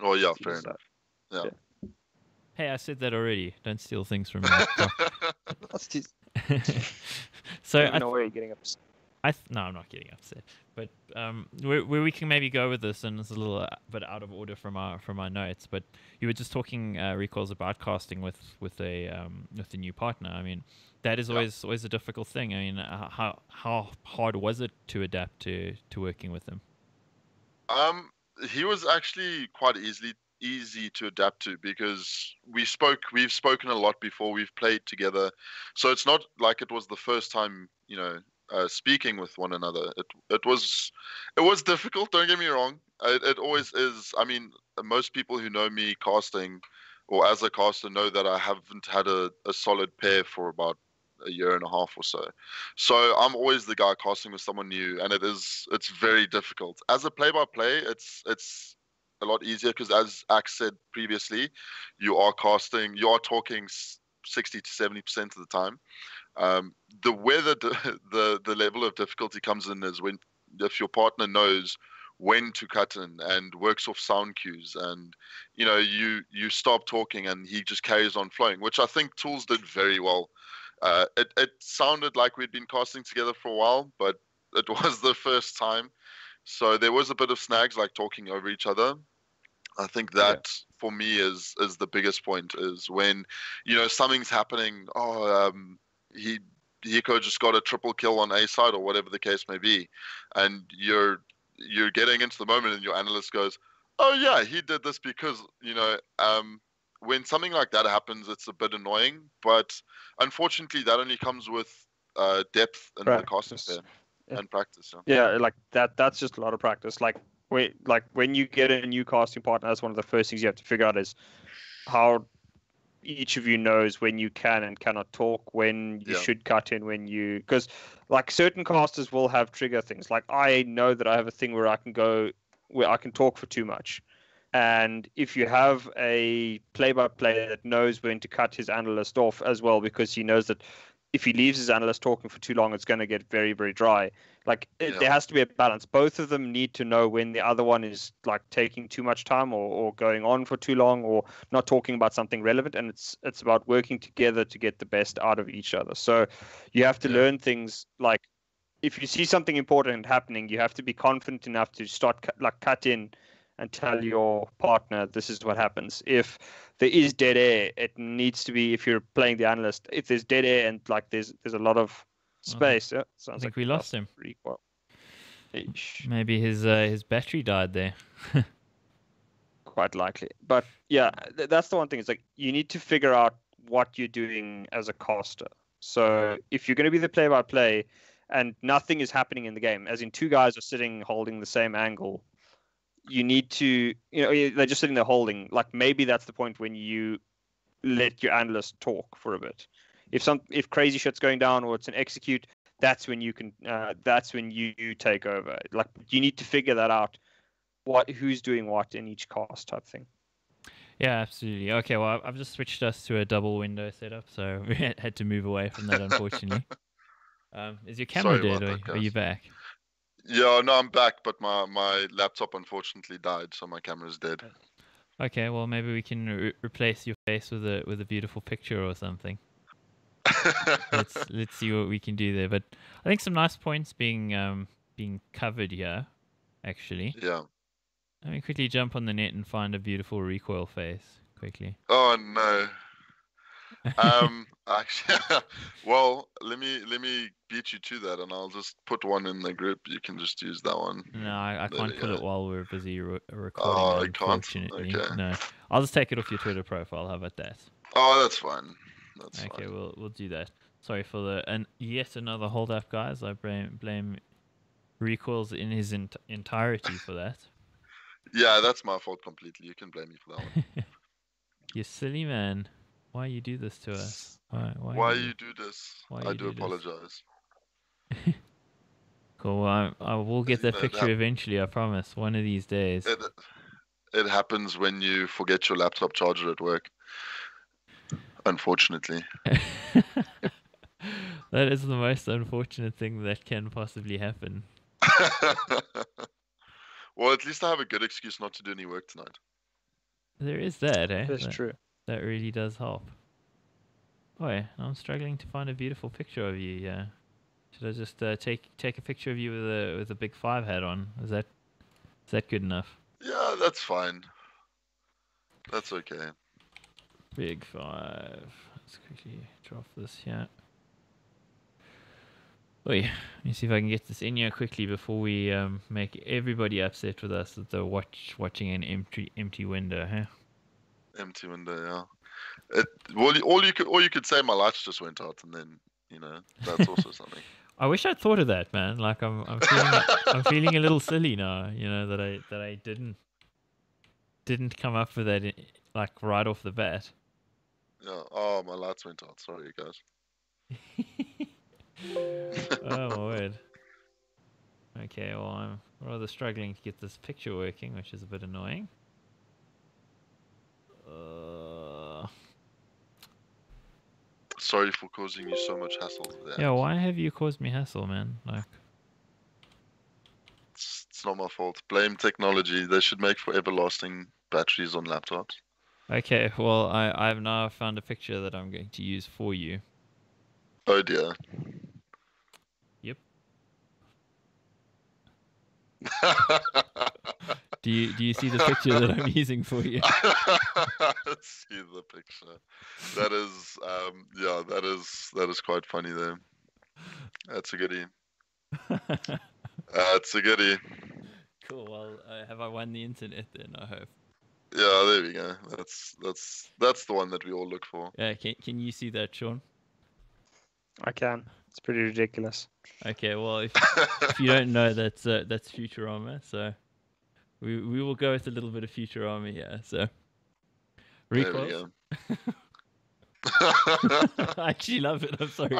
Oh yeah, fair enough. Yeah. Hey, I said that already. Don't steal things from me. That's just... So I don't know where you're getting up. No, I'm not getting upset. But where we can maybe go with this, and it's a little bit out of order from our notes. But you were just talking recalls about casting with a new partner. I mean, that is always a difficult thing. I mean, how hard was it to adapt to working with him? He was actually quite easy to adapt to because we've spoken a lot before, we've played together, so it's not like it was the first time, speaking with one another. It was difficult, don't get me wrong. It always is. I mean, most people who know me casting or as a caster know that I haven't had a solid pair for about a year and a half or so. So I'm always the guy casting with someone new, and it's very difficult. As a play-by-play, it's a lot easier because, as Axe said previously, you are talking 60 to 70% of the time. Where the level of difficulty comes in is when if your partner knows when to cut in and works off sound cues, and you stop talking and he just carries on flowing, which I think Tools did very well. It sounded like we'd been casting together for a while, but it was the first time, so there was a bit of snags like talking over each other. I think that for me is the biggest point, is when something's happening. Hiko just got a triple kill on A side or whatever the case may be, and you're getting into the moment and your analyst goes, "Oh yeah, he did this because when something like that happens, it's a bit annoying, but unfortunately, that only comes with depth in the casting pair and practice. Yeah, like that's just a lot of practice. Like when you get a new casting partner, that's one of the first things you have to figure out is how each of you knows when you can and cannot talk, when you should cut in, because like certain casters will have trigger things. Like I know that I have a thing where I can talk for too much. And if you have a play-by-play that knows when to cut his analyst off as well, because he knows that if he leaves his analyst talking for too long, it's going to get very, very dry. Like there has to be a balance. Both of them need to know when the other one is like taking too much time or going on for too long or not talking about something relevant. And it's about working together to get the best out of each other. So you have to learn things like if you see something important happening, you have to be confident enough to start cut in and tell your partner this is what happens. If there is dead air, it needs to be, if you're playing the analyst, if there's dead air and like there's a lot of space. I think we lost him. Maybe his battery died there. Quite likely. But yeah, that's the one thing. It's like you need to figure out what you're doing as a caster. So if you're going to be the play-by-play and nothing is happening in the game, as in two guys are sitting holding the same angle, you need to, they're just sitting there holding. Like maybe that's the point when you let your analyst talk for a bit. If crazy shit's going down or it's an execute, that's when you can. That's when you take over. Like you need to figure that out. Who's doing what in each cast type thing. Yeah, absolutely. Okay, well I've just switched us to a double window setup, so we had to move away from that unfortunately. Is your camera dead or are you back? Yeah, no, I'm back, but my laptop unfortunately died, so my camera's dead. Okay, well maybe we can replace your face with a beautiful picture or something. let's see what we can do there. But I think some nice points being covered here, actually. Yeah. Let me quickly jump on the net and find a beautiful recoil face quickly. Oh no. Actually, well, let me beat you to that, and I'll just put one in the group. You can just use that one. No, I can't put it while we're busy recording. Unfortunately, okay. No, I'll just take it off your Twitter profile. How about that? Oh, that's fine. Okay, we'll do that. Sorry for yet another hold up, guys. I blame Recoils in his entirety for that. Yeah, that's my fault completely. You can blame me for that one. You silly man. Why you do this to us? Why you do this? I do apologize. Cool. I will get that picture eventually. I promise. One of these days. It happens when you forget your laptop charger at work. Unfortunately. That is the most unfortunate thing that can possibly happen. Well, at least I have a good excuse not to do any work tonight. There is that, eh? That's true. That really does help. Oh, yeah, I'm struggling to find a beautiful picture of you, yeah. Should I just take a picture of you with a big 5 hat on? Is that good enough? Yeah, that's fine. That's okay. Big 5. Let's quickly drop this here. Wait, let me see if I can get this in here quickly before we make everybody upset with us that they're watching an empty window, huh? Empty window, yeah. All you could say, my lights just went out, and then that's also something. I wish I'd thought of that, man. Like I'm feeling I'm feeling a little silly now, that I didn't come up with that like right off the bat. Yeah. Oh, my lights went out. Sorry, guys. Oh my word. Okay, well I'm rather struggling to get this picture working, which is a bit annoying. Sorry for causing you so much hassle there. Yeah, why have you caused me hassle, man? Like, it's not my fault. Blame technology. They should make for everlasting batteries on laptops. okay, well I've now found a picture that I'm going to use for you. Oh dear. Yep. Do you see the picture that I'm using for you? See the picture. That is that is quite funny there. That's a goodie. That's a goodie. Cool. Well, have I won the internet then? I hope. Yeah, there we go. That's the one that we all look for. Yeah. Can you see that, Sean? I can. It's pretty ridiculous. Okay. Well, if you don't know, that's Futurama. So we will go with a little bit of Futurama here. So There we ReCo1LZa. go. I actually love it. I'm sorry.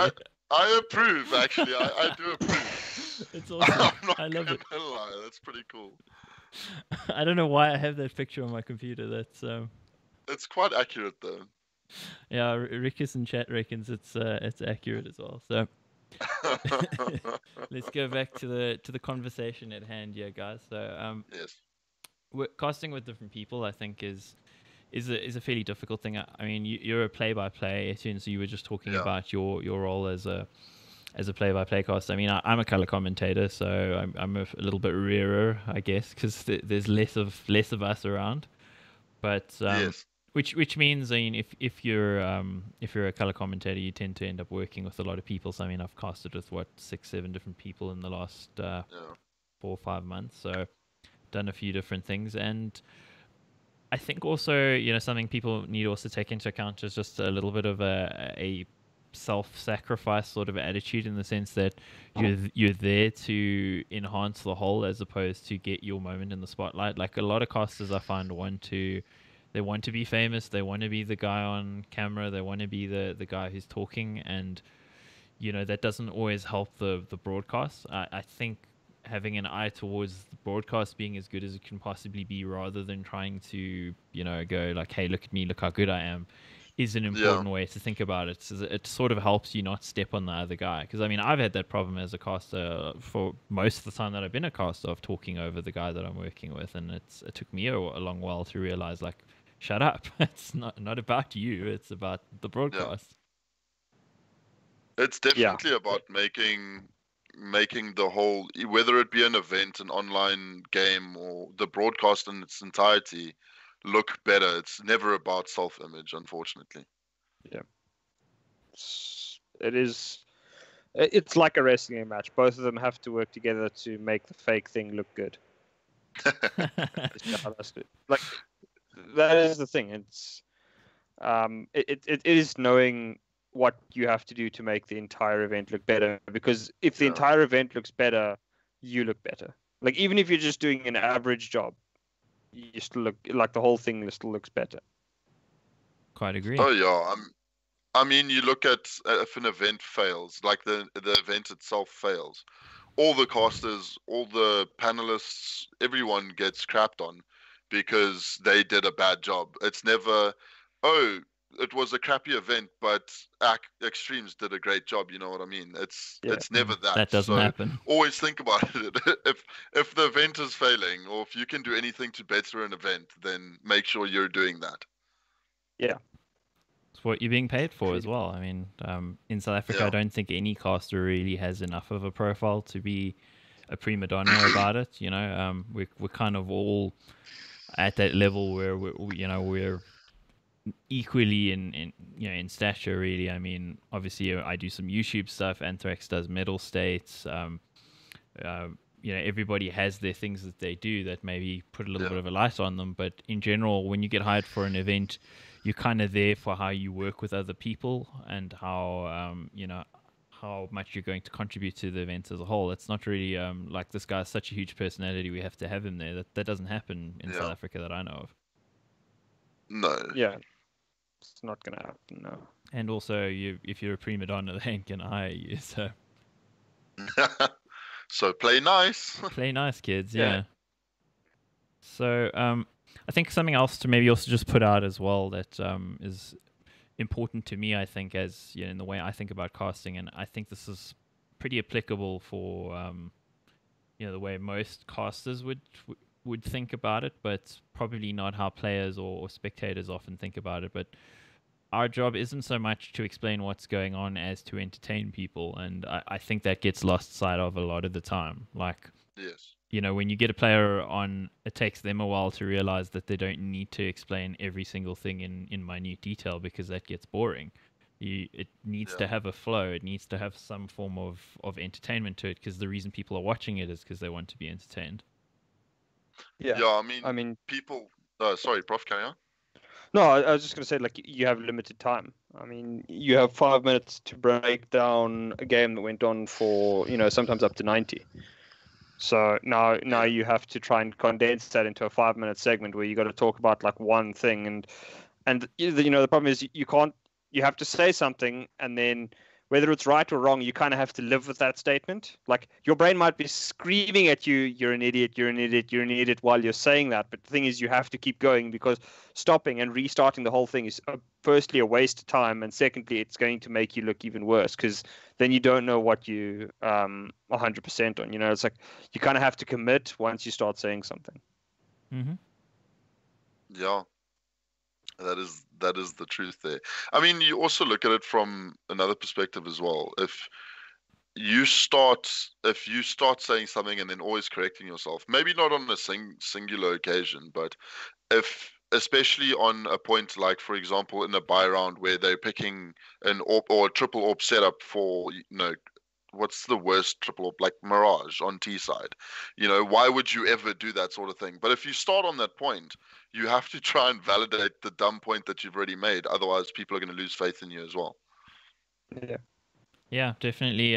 I approve. Actually, I do approve. It's awesome. I'm not I love it. gonna lie. That's pretty cool. I don't know why I have that picture on my computer. That's It's quite accurate though. yeah. Rickus in chat reckons it's accurate as well. So let's go back to the conversation at hand, yeah, guys. So Yes. casting with different people, I think is a fairly difficult thing. I mean, you're a play-by-play, so you were just talking about your role as a play-by-play caster. I mean, I'm a color commentator, so I'm a little bit rarer, I guess, because there's less of us around. But Yes. which means, I mean, if you're a color commentator, you tend to end up working with a lot of people. So I mean, I've casted with 6-7 different people in the last 4 or 5 months. So done a few different things, and I think also, something people need to also take into account is just a little bit of a self-sacrifice sort of attitude, in the sense that you're there to enhance the whole as opposed to get your moment in the spotlight. Like a lot of casters, I find, want to be famous, they want to be the guy on camera, they want to be the guy who's talking, and that doesn't always help the broadcast. I think having an eye towards the broadcast being as good as it can possibly be, rather than trying to go like, hey, look at me, look how good I am, is an important way to think about it. So it sort of helps you not step on the other guy, because I mean, I've had that problem as a caster for most of the time that I've been a caster, of talking over the guy that I'm working with, and it took me a long while to realize, like, shut up. It's not about you, it's about the broadcast. It's definitely about making the whole, whether it be an event, an online game, or the broadcast in its entirety, look better. It's never about self-image, unfortunately. Yeah. It's like a wrestling match. Both of them have to work together to make the fake thing look good. Like, that is the thing. It's it is knowing what you have to do to make the entire event look better, because if the entire event looks better, you look better. Like, even if you're just doing an average job, you still look like the whole thing still looks better. Quite agree. Oh yeah, I mean, you look at if an event fails, like the event itself fails, all the casters, all the panelists, everyone gets crapped on because they did a bad job. It's never, oh, it was a crappy event, but Extremes did a great job. You know what I mean? It's never that. That doesn't happen. Always think about it. If the event is failing, or if you can do anything to better an event, then make sure you're doing that. Yeah. It's what you're being paid for as well. I mean, in South Africa, I don't think any caster really has enough of a profile to be a prima donna about it. We're kind of all at that level where we're equally in stature, really. I mean, obviously, I do some YouTube stuff. Anthrax does medal states. Everybody has their things that they do that maybe put a little bit of a light on them. But in general, when you get hired for an event, you're kind of there for how you work with other people and how much you're going to contribute to the event as a whole. It's not really like this guy's such a huge personality, we have to have him there. That doesn't happen in South Africa that I know of. No. Yeah. It's not going to happen, no. And also, if you're a prima donna, they ain't going to hire you. So So play nice. Play nice, kids. Yeah. So I think something else to maybe also just put out as well that is important to me, I think, as in the way I think about casting, and I think this is pretty applicable for the way most casters would think about it, but probably not how players or spectators often think about it. But our job isn't so much to explain what's going on as to entertain people, and I think that gets lost sight of a lot of the time. Like, Yes. When you get a player on, it takes them a while to realize that they don't need to explain every single thing in minute detail, because that gets boring. It needs to have a flow. It needs to have some form of entertainment to it, because the reason people are watching it is because they want to be entertained. Yeah. Yeah, I mean, people. Sorry, Prof, carry on. No, I was just going to say, like, you have limited time. I mean, you have 5 minutes to break down a game that went on for, sometimes up to 90. So now you have to try and condense that into a 5-minute segment where you got to talk about like one thing, and the problem is you have to say something, and then whether it's right or wrong, you kind of have to live with that statement. Like, your brain might be screaming at you, you're an idiot, you're an idiot, you're an idiot, while you're saying that. But the thing is, you have to keep going, because stopping and restarting the whole thing is firstly a waste of time, and secondly, it's going to make you look even worse, because then you don't know what you 100% on. It's like you kind of have to commit once you start saying something. Mm-hmm. Yeah. That is the truth there. I mean, you also look at it from another perspective as well. If you start saying something and then always correcting yourself, maybe not on a singular occasion, but especially on a point like, for example, in a buy round where they're picking an AWP or a triple AWP setup for, what's the worst triple AWP, like Mirage on T side? Why would you ever do that sort of thing? But if you start on that point, you have to try and validate the dumb point that you've already made. Otherwise, people are going to lose faith in you as well. Yeah, definitely.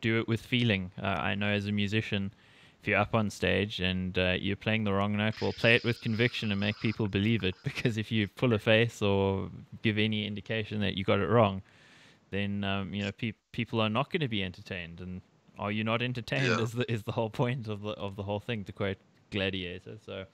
Do it with feeling. I know as a musician, if you're up on stage and you're playing the wrong note, well, play it with conviction and make people believe it. Because if you pull a face or give any indication that you got it wrong, then people are not going to be entertained. And are you not entertained? Is the whole point of the whole thing, to quote Gladiator. So,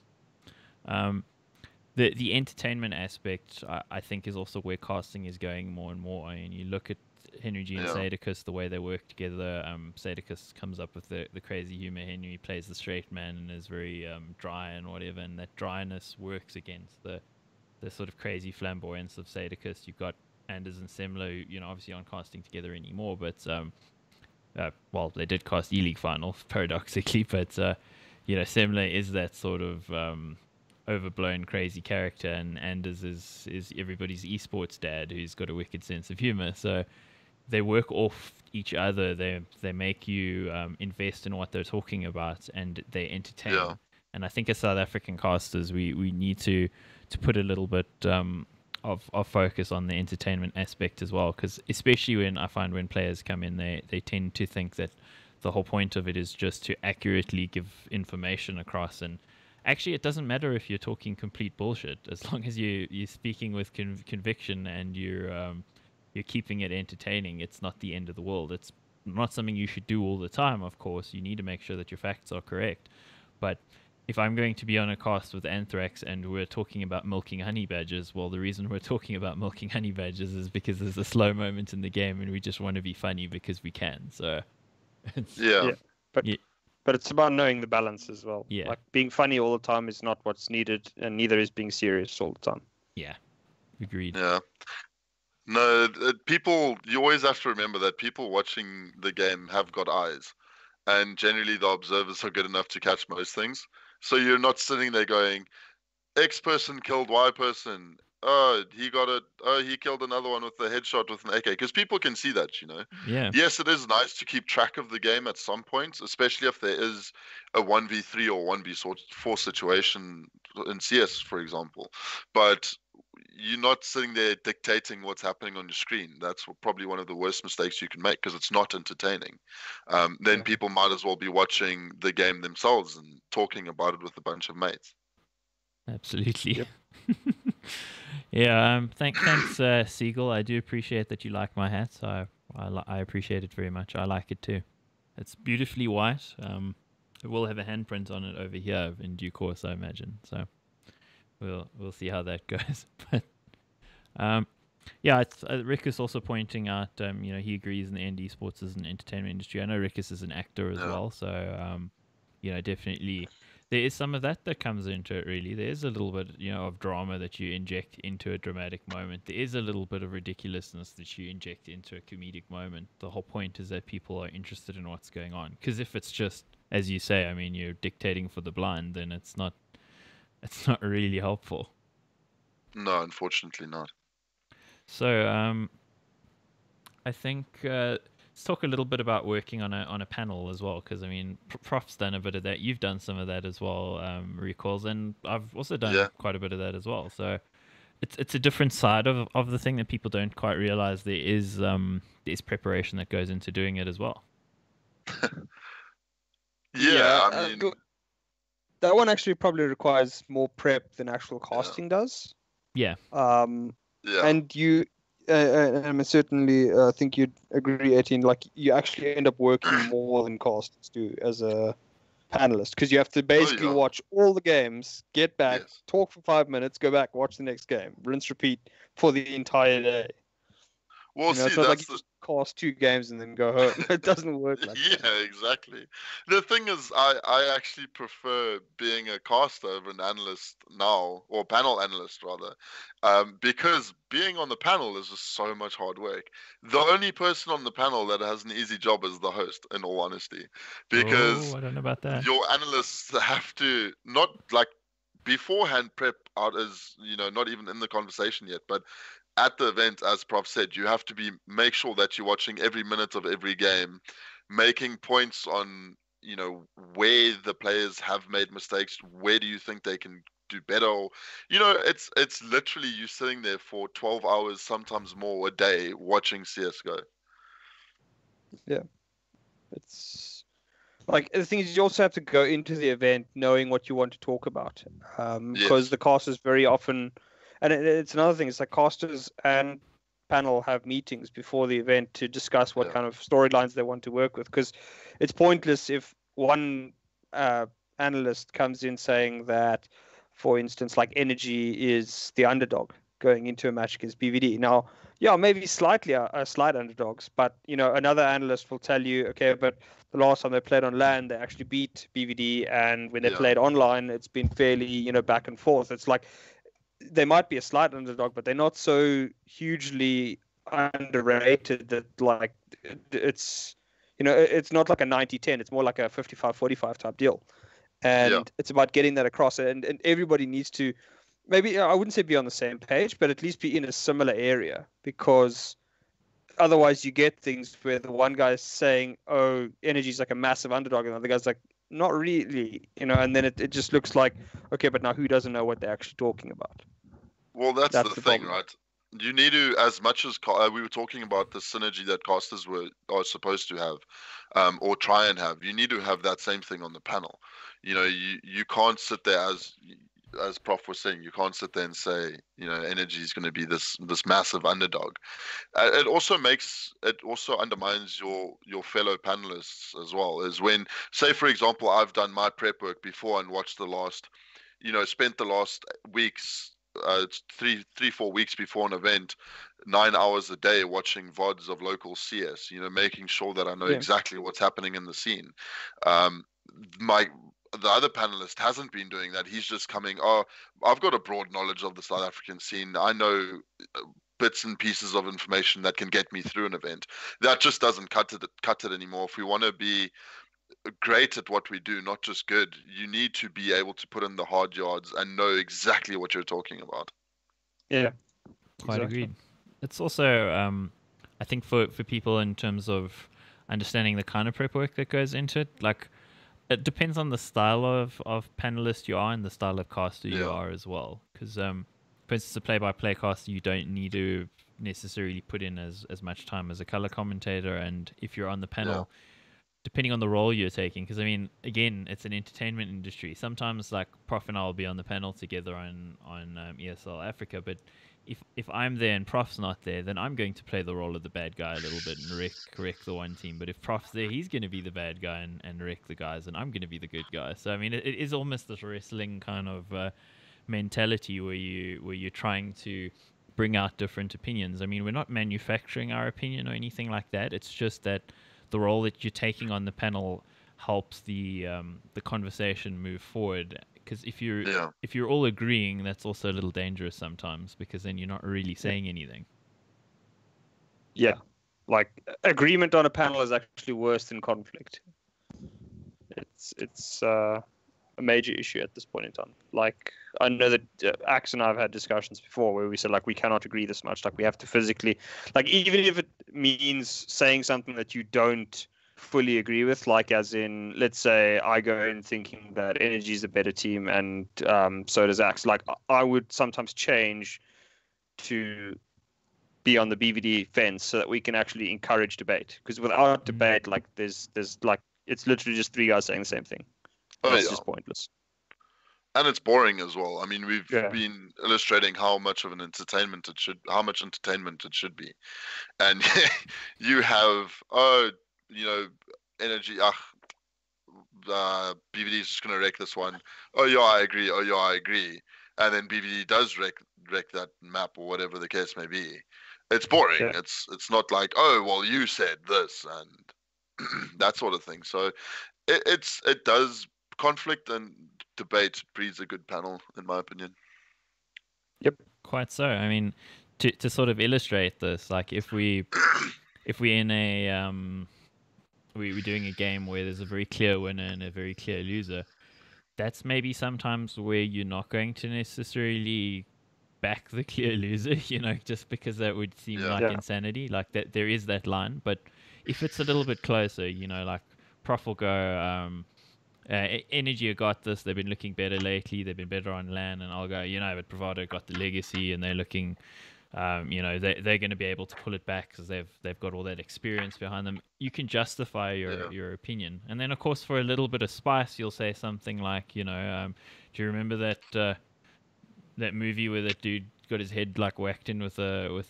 the entertainment aspect, I think, is also where casting is going more and more. I mean, you look at Henry G and Sadicus, the way they work together. Sadicus comes up with the crazy humor. Henry plays the straight man and is very dry and whatever, and that dryness works against the sort of crazy flamboyance of Sadicus. You've got Anders and Semler, who, obviously aren't casting together anymore, but well, they did cast E-League final, paradoxically, but Semler is that sort of overblown crazy character, and Anders is everybody's esports dad who's got a wicked sense of humor. So they work off each other. They make you invest in what they're talking about, and they entertain. Yeah. And I think as South African casters, we need to put a little bit of focus on the entertainment aspect as well, because especially when players come in, they tend to think that the whole point of it is just to accurately give information across. And actually, it doesn't matter if you're talking complete bullshit, as long as you're speaking with conviction and you're keeping it entertaining. It's not the end of the world. It's not something you should do all the time, of course. You need to make sure that your facts are correct. But if I'm going to be on a cast with Anthrax and we're talking about milking honey badgers, well, the reason we're talking about milking honey badgers is because there's a slow moment in the game and we just want to be funny because we can. So, But it's about knowing the balance as well. Yeah. Like, being funny all the time is not what's needed, and neither is being serious all the time. Yeah. Agreed. Yeah. No, people. You always have to remember that people watching the game have got eyes, and generally the observers are good enough to catch most things. So you're not sitting there going, X person killed Y person. Oh, he got it. Oh, he killed another one with a headshot with an AK. Because people can see that, you know. Yeah. Yes, it is nice to keep track of the game at some points, especially if there is a 1v3 or 1v4 situation in CS, for example. But you're not sitting there dictating what's happening on your screen. That's probably one of the worst mistakes you can make because it's not entertaining. Then people might as well be watching the game themselves and talking about it with a bunch of mates. Absolutely. Yep. Yeah. Thanks, Siegel. I do appreciate that you like my hat. So I appreciate it very much. I like it too. It's beautifully white. It will have a handprint on it over here in due course, I imagine. So we'll see how that goes. But yeah, Rick is also pointing out. He agrees in the end esports is an entertainment industry. I know Rick is an actor as well. So definitely. There is some of that comes into it, really. There is a little bit, of drama that you inject into a dramatic moment. There is a little bit of ridiculousness that you inject into a comedic moment. The whole point is that people are interested in what's going on. Because if it's just, as you say, I mean, you're dictating for the blind, then it's not really helpful. No, unfortunately not. So, I think... let's talk a little bit about working on a panel as well, because I mean, Prof's done a bit of that. You've done some of that as well, ReCo1LZa, and I've also done quite a bit of that as well. So it's a different side of the thing that people don't quite realize. There's preparation that goes into doing it as well. I mean, that one actually probably requires more prep than actual casting does. Yeah. And you. And I certainly think you'd agree, 18. Like, you actually end up working more than casters do as a panelist, because you have to basically watch all the games, get back, talk for 5 minutes, go back, watch the next game, rinse, repeat for the entire day. Well, it's not like you just cast 2 games and then go home. It doesn't work like that. Yeah, exactly. The thing is, I actually prefer being a caster over an analyst now, or panel analyst rather, because being on the panel is just so much hard work. The only person on the panel that has an easy job is the host, in all honesty, because I don't know about that. Your analysts have to not like beforehand prep out as not even in the conversation yet, but at the event, as Prof said, you have to make sure that you're watching every minute of every game, making points on where the players have made mistakes, where do you think they can do better. Or, it's literally you sitting there for 12 hours, sometimes more a day, watching CS:GO. Yeah, it's like the thing is you also have to go into the event knowing what you want to talk about, because the casters very often. And it's another thing. It's like casters and panel have meetings before the event to discuss what kind of storylines they want to work with. Because it's pointless if one analyst comes in saying that, for instance, like Energy is the underdog going into a match against BVD. Now, maybe slightly a slight underdogs, but another analyst will tell you, okay, but the last time they played on LAN, they actually beat BVD, and when they played online, it's been fairly back and forth. It's like, they might be a slight underdog, but they're not so hugely underrated that like it's it's not like a 90-10. It's more like a 55-45 type deal, and it's about getting that across. And everybody needs to, maybe I wouldn't say be on the same page, but at least be in a similar area, because otherwise you get things where the one guy's saying, "Oh, Energy's like a massive underdog," and the other guy's like, "Not really," and then it just looks like, okay, but now who doesn't know what they're actually talking about? Well, that's the thing, problem. right? You need to, as much as we were talking about the synergy that casters are supposed to have, or try and have. You need to have that same thing on the panel. You can't sit there as Prof was saying. You can't sit there and say, Energy is going to be this massive underdog. It also undermines your fellow panelists as well. Is when, say for example, I've done my prep work before and watched spent the last weeks. 3-4 weeks before an event, 9 hours a day watching VODs of local CS, making sure that I know exactly what's happening in the scene. the other panelist hasn't been doing that. He's just coming, oh, I've got a broad knowledge of the South African scene. I know bits and pieces of information that can get me through an event. That just doesn't cut it anymore. If we want to be great at what we do, not just good, you need to be able to put in the hard yards and know exactly what you're talking about. Yeah, quite exactly. agreed. It's also, I think for people in terms of understanding the kind of prep work that goes into it, like it depends on the style of panelist you are and the style of caster you are as well. Because, for instance, a play-by-play caster, you don't need to necessarily put in as much time as a color commentator. And if you're on the panel, depending on the role you're taking, because I mean, again, it's an entertainment industry. Sometimes, like Prof and I will be on the panel together on ESL Africa, but if I'm there and Prof's not there, then I'm going to play the role of the bad guy a little bit and wreck the one team. But if Prof's there, he's going to be the bad guy and wreck the guys, and I'm going to be the good guy. So I mean, it is almost this wrestling kind of mentality where you're trying to bring out different opinions. I mean, we're not manufacturing our opinion or anything like that. It's just that the role that you're taking on the panel helps the conversation move forward. Because if you're all agreeing, that's also a little dangerous sometimes, because then you're not really saying anything. Yeah, like agreement on a panel is actually worse than conflict. It's a major issue at this point in time. Like I know that Axe and I have had discussions before where we said like we cannot agree this much. Like we have to physically, like even if it means saying something that you don't fully agree with, like as in, let's say I go in thinking that Energy is a better team and so does Axe. Like I would sometimes change to be on the BVD fence so that we can actually encourage debate. Because without debate, like there's like it's literally just three guys saying the same thing. It's just pointless. And it's boring as well. I mean, we've been illustrating how much entertainment it should be. And you have, Energy, BVD is just going to wreck this one. Oh, yeah, I agree. Oh, yeah, I agree. And then BVD does wreck that map or whatever the case may be. It's boring. Yeah. It's not like, oh, well, you said this and that sort of thing. So it does conflict and debate breeds a good panel, in my opinion. Yep, quite so. I mean, to sort of illustrate this, like if we're in a we're doing a game where there's a very clear winner and a very clear loser, that's maybe sometimes where you're not going to necessarily back the clear loser, just because that would seem like insanity. Like that, there is that line. But if it's a little bit closer, like Prof will go, Energy got this. They've been looking better lately. They've been better on LAN, and I'll go, but Bravado got the legacy, and they're looking, they're going to be able to pull it back because they've got all that experience behind them. You can justify your opinion, and then of course for a little bit of spice, you'll say something like, do you remember that movie where that dude got his head like whacked in with a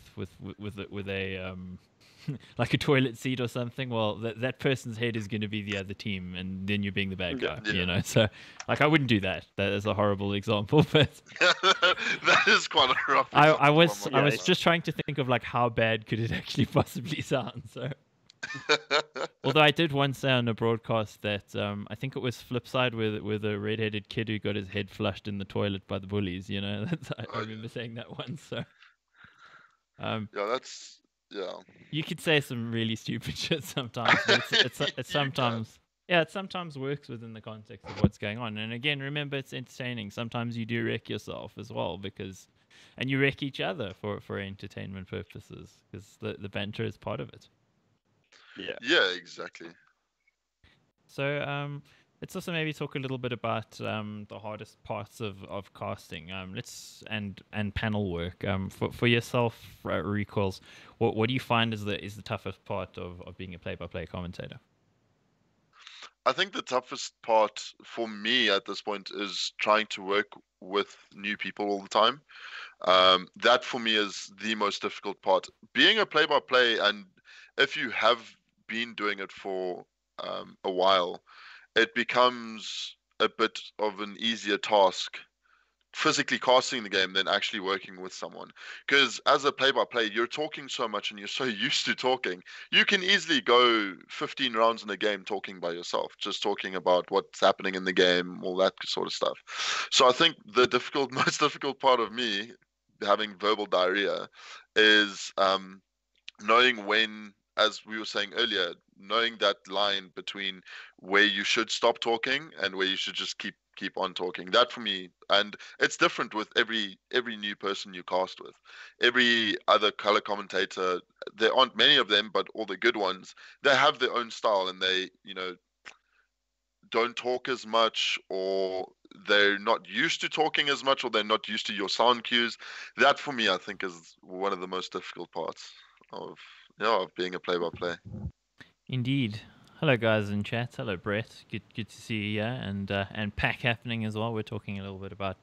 like a toilet seat or something? Well, that person's head is going to be the other team, and then you're being the bad guy. So like I wouldn't do that. That is a horrible example, but that is quite a rough example. I was just trying to think of like how bad could it actually possibly sound. So although I did once say on a broadcast that I think it was Flipside with a red-headed kid who got his head flushed in the toilet by the bullies. I remember saying that once. So you could say some really stupid shit sometimes. It sometimes it sometimes works within the context of what's going on. And again, remember, it's entertaining. Sometimes you do wreck yourself as well and you wreck each other for entertainment purposes because the banter is part of it. Yeah, exactly. So let's also maybe talk a little bit about the hardest parts of casting. And panel work. For yourself, ReCo1LZa, what do you find is the toughest part of being a play-by-play commentator? I think the toughest part for me at this point is trying to work with new people all the time. That for me is the most difficult part. Being a play-by-play, and if you have been doing it for a while, it becomes a bit of an easier task physically casting the game than actually working with someone. Because as a play-by-play, you're talking so much and you're so used to talking. You can easily go 15 rounds in a game talking by yourself, just talking about what's happening in the game, all that sort of stuff. So I think the most difficult part of me having verbal diarrhea is knowing when, as we were saying earlier, knowing that line between where you should stop talking and where you should just keep on talking. That for me, and it's different with every new person you cast with. Every other color commentator, there aren't many of them, but all the good ones, they have their own style, and they, don't talk as much, or they're not used to talking as much, or they're not used to your sound cues. That for me, I think, is one of the most difficult parts of being a play-by-play. Indeed. Hello, guys in chat. Hello, Brett. Good to see you here, and Pack happening as well. We're talking a little bit about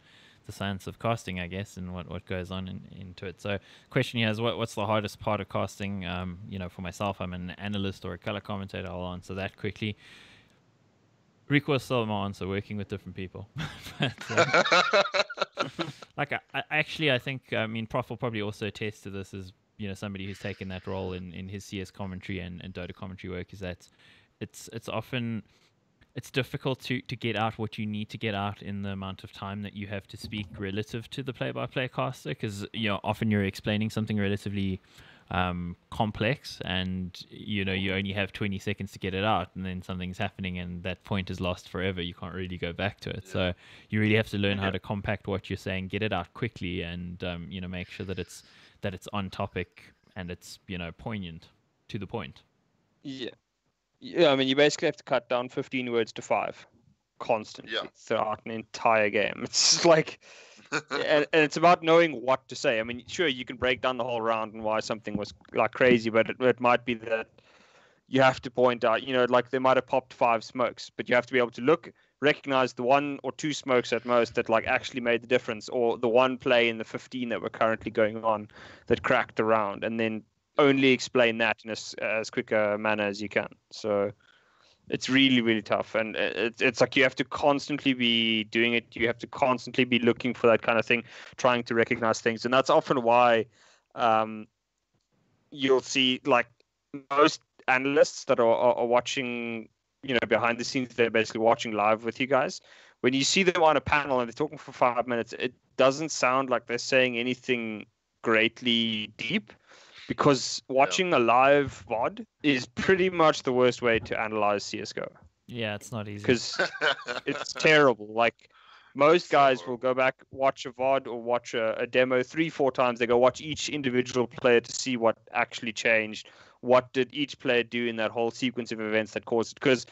the science of casting, I guess, and what goes on into it. So, question here is, what's the hardest part of casting? For myself, I'm an analyst or a color commentator. I'll answer that quickly. ReCo1LZa my answer, working with different people. But, I think, Prof will probably also attest to this as, somebody who's taken that role in his CS commentary and Dota commentary work, is that it's often difficult to get out what you need to get out in the amount of time that you have to speak relative to the play-by-play caster, because often you're explaining something relatively complex, and you only have 20 seconds to get it out, and then something's happening and that point is lost forever. You can't really go back to it. Yeah. So you really have to learn how to compact what you're saying, get it out quickly, and make sure that it's on topic and it's poignant, to the point. Yeah, you basically have to cut down 15 words to 5 constantly throughout an entire game. It's like and it's about knowing what to say. Sure, you can break down the whole round and why something was like crazy, but it might be that you have to point out, like they might have popped 5 smokes, but you have to be able to recognize the 1 or 2 smokes at most that like actually made the difference, or the one play in the 15 that were currently going on that cracked the round, and then only explain that in as quick a manner as you can. So it's really, really tough, and it's like you have to constantly be doing it. You have to constantly be looking for that kind of thing, trying to recognize things, and that's often why you'll see like most analysts that are watching, behind the scenes, they're basically watching live with you guys. When you see them on a panel and they're talking for 5 minutes, it doesn't sound like they're saying anything greatly deep. Because watching a live VOD is pretty much the worst way to analyze CSGO. Yeah, it's not easy. Because it's terrible. Like, most guys will go back, watch a VOD or watch a demo 3-4 times. They go watch each individual player to see what actually changed. What did each player do in that whole sequence of events that caused it? Because,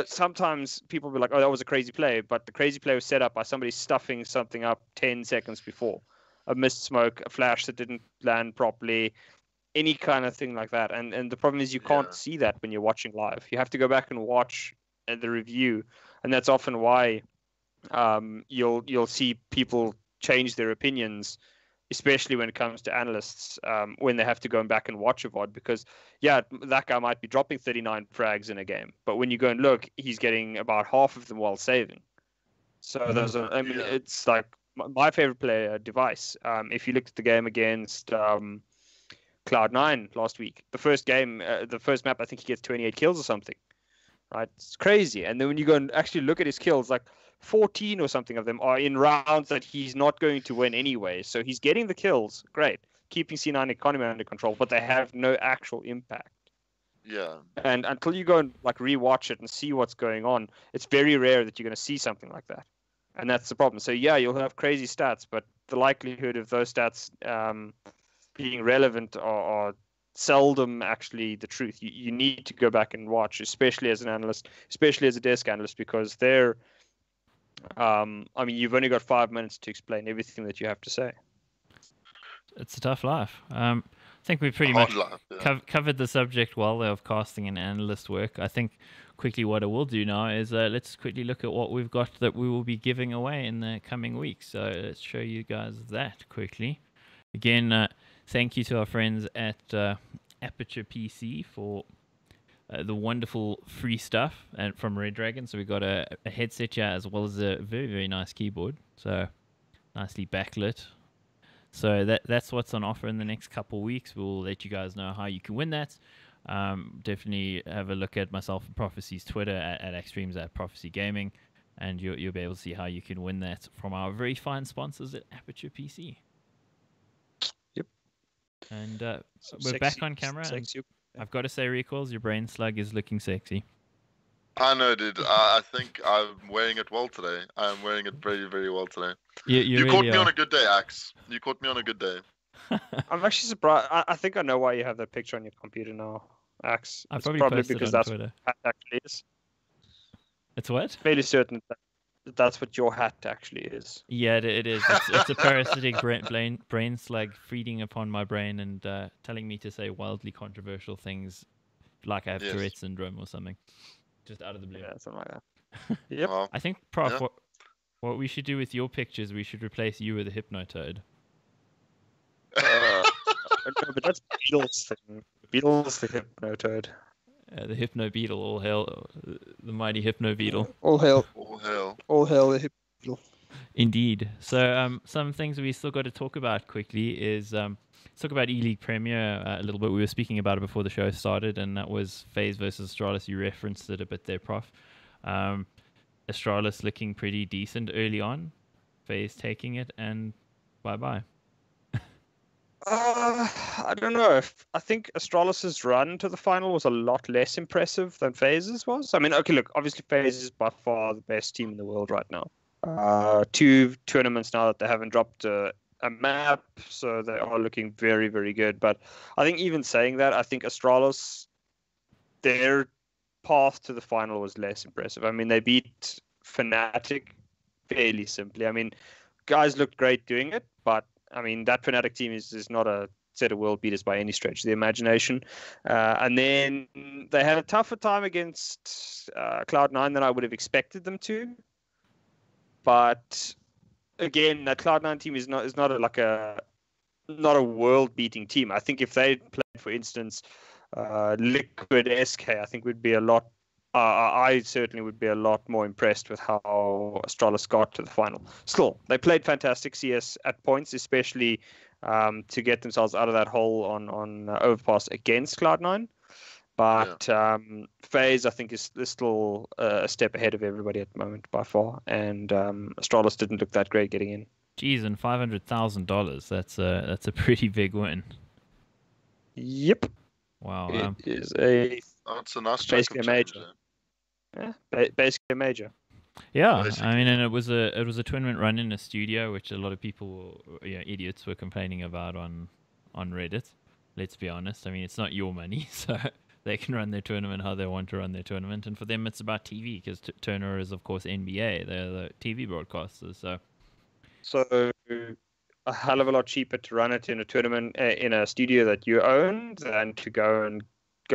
sometimes people will be like, oh, that was a crazy play. But the crazy play was set up by somebody stuffing something up 10 seconds before. A missed smoke, a flash that didn't land properly, any kind of thing like that. And the problem is you can't see that when you're watching live. You have to go back and watch the review, and that's often why you'll see people change their opinions, especially when it comes to analysts, when they have to go back and watch a VOD, because that guy might be dropping 39 frags in a game, but when you go and look, he's getting about half of them while saving. So it's like my favorite player, Device. If you looked at the game against Cloud9 last week, the first map, I think he gets 28 kills or something, right? It's crazy. And then when you go and actually look at his kills, like 14 or something of them are in rounds that he's not going to win anyway. So he's getting the kills, great, keeping C9 economy under control, but they have no actual impact. Yeah. And until you go and like rewatch it and see what's going on, it's very rare that you're going to see something like that. And that's the problem. So you'll have crazy stats, but the likelihood of those stats being relevant are seldom actually the truth. You need to go back and watch, especially as an analyst, especially as a desk analyst, because they're you've only got 5 minutes to explain everything that you have to say. It's a tough life. I think we pretty much covered the subject well of casting and analyst work. I think quickly what I will do now is let's quickly look at what we've got that we will be giving away in the coming weeks. So let's show you guys that quickly. Again, thank you to our friends at Aperture PC for the wonderful free stuff and from Red Dragon. So we got a headset here as well as a very, very nice keyboard. So nicely backlit. So that's what's on offer in the next couple of weeks. We'll let you guys know how you can win that. Definitely have a look at myself and Profeci's Twitter at Extremes at Profeci Gaming, and you'll be able to see how you can win that from our very fine sponsors at Aperture PC. Yep. And we're back on camera. And I've got to say, Recalls, your brain slug is looking sexy. I know, dude. I think I'm wearing it well today. I'm wearing it very, very well today. You caught really me are. on a good day, Axe. You caught me on a good day. I'm actually surprised. I think I know why you have that picture on your computer now, Axe. I It's probably probably posted because on that's Twitter. what hat actually is. It's what? Fairly certain that that's what your hat actually is. Yeah, it is. It's a parasitic brain slug feeding upon my brain and telling me to say wildly controversial things like I have Tourette's syndrome or something. Just out of the blue. Yeah, something like that. Yep. Well, I think, Prof, what we should do with your pictures, we should replace you with a Hypnotoad. No, but that's Beatles thing. Beatles the Hypnotoad. The Hypno Beetle, all hail the mighty Hypno Beetle. All hail. all hell. All hail the Hypno Beetle. Indeed. So some things we still got to talk about quickly is let's talk about E-League Premier a little bit. We were speaking about it before the show started, and that was FaZe versus Astralis. You referenced it a bit there, Prof. Astralis looking pretty decent early on. FaZe taking it, and bye-bye. I don't know. I think Astralis's run to the final was a lot less impressive than FaZe's was. I mean, okay, look, obviously FaZe is by far the best team in the world right now. 2 tournaments now that they haven't dropped a map, so they are looking very, very good. But I think even saying that, I think Astralis, their path to the final was less impressive. I mean, they beat Fnatic fairly simply. I mean, guys looked great doing it, but I mean, that Fnatic team is not a set of world beaters by any stretch of the imagination. And then they had a tougher time against Cloud9 than I would have expected them to. But again, that Cloud9 team is not a world beating team. I think if they played, for instance, Liquid SK, I think would be a lot. I certainly would be a lot more impressed with how Astralis got to the final. Still, they played fantastic CS at points, especially to get themselves out of that hole on Overpass against Cloud9. But FaZe, I think, is still a step ahead of everybody at the moment by far. And Astralis didn't look that great getting in. Geez, and $500,000. That's a pretty big win. Yep. Wow. It is a That's a nice basically a major. Yeah, basically a major. Yeah, Basically. I mean, and it was a tournament run in a studio, which a lot of people, idiots, were complaining about on Reddit. Let's be honest. I mean, it's not your money, so they can run their tournament how they want to run their tournament, and for them, it's about TV because Turner is, of course, NBA. They're the TV broadcasters, So a hell of a lot cheaper to run it in a tournament in a studio that you own than to go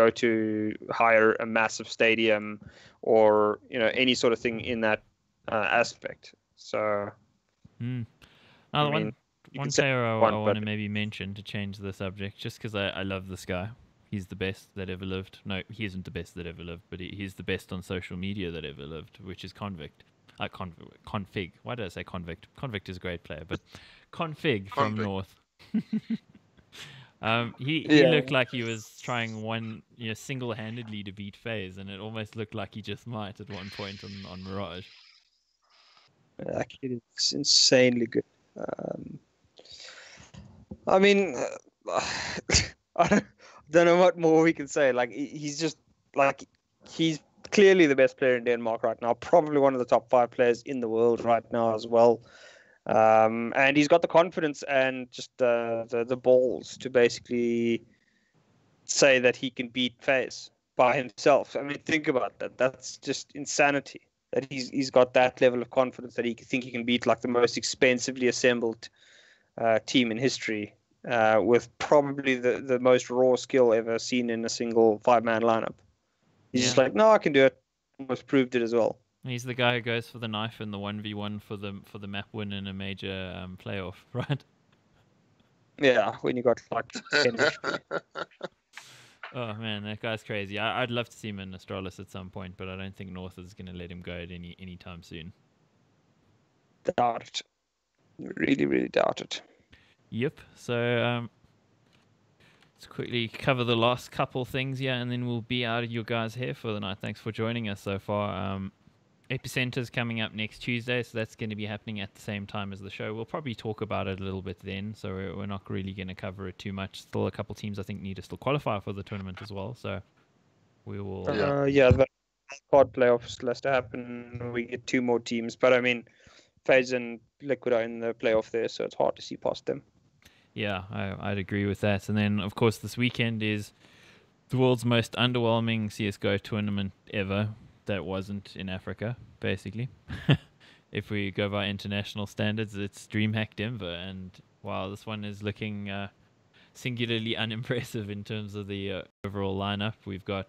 to hire a massive stadium or any sort of thing in that aspect. So Now, one player I want to but maybe mention to change the subject, just because I love this guy. He's the best that ever lived. No, he isn't the best that ever lived, but he's the best on social media that ever lived, which is Convict. Config. Why did I say Convict? Convict is a great player, but Config from North. He looked like he was trying single-handedly to beat FaZe, and it almost looked like he just might at one point on Mirage. Actually, it's insanely good. I mean, I don't know what more we can say. Like, he's just he's clearly the best player in Denmark right now. Probably one of the top 5 players in the world right now as well. And he's got the confidence and just the balls to basically say that he can beat FaZe by himself. I mean, think about that. That's just insanity. That he's got that level of confidence that he think he can beat like the most expensively assembled team in history with probably the most raw skill ever seen in a single 5-man lineup. He's just like, no, I can do it. Almost proved it as well. He's the guy who goes for the knife in the 1v1 for the map win in a major playoff, right? Yeah, when you got like 10 HP. Oh man, that guy's crazy. I'd love to see him in Astralis at some point, but I don't think North is going to let him go at any time soon. Doubt it. Really, really doubt it. Yep. So let's quickly cover the last couple things here, and then we'll be out of your guys' hair for the night. Thanks for joining us so far. Epicenter's coming up next Tuesday, so that's going to be happening at the same time as the show. We'll probably talk about it a little bit then, so we're not really going to cover it too much. Still a couple teams I think need to still qualify for the tournament as well, so we will... The quad playoffs still has to happen. We get 2 more teams, but I mean, FaZe and Liquid are in the playoff there, so it's hard to see past them. Yeah, I'd agree with that. And then, of course, this weekend is the world's most underwhelming CSGO tournament ever that wasn't in Africa, basically. If we go by international standards, it's DreamHack Denver. And while this one is looking singularly unimpressive in terms of the overall lineup, we've got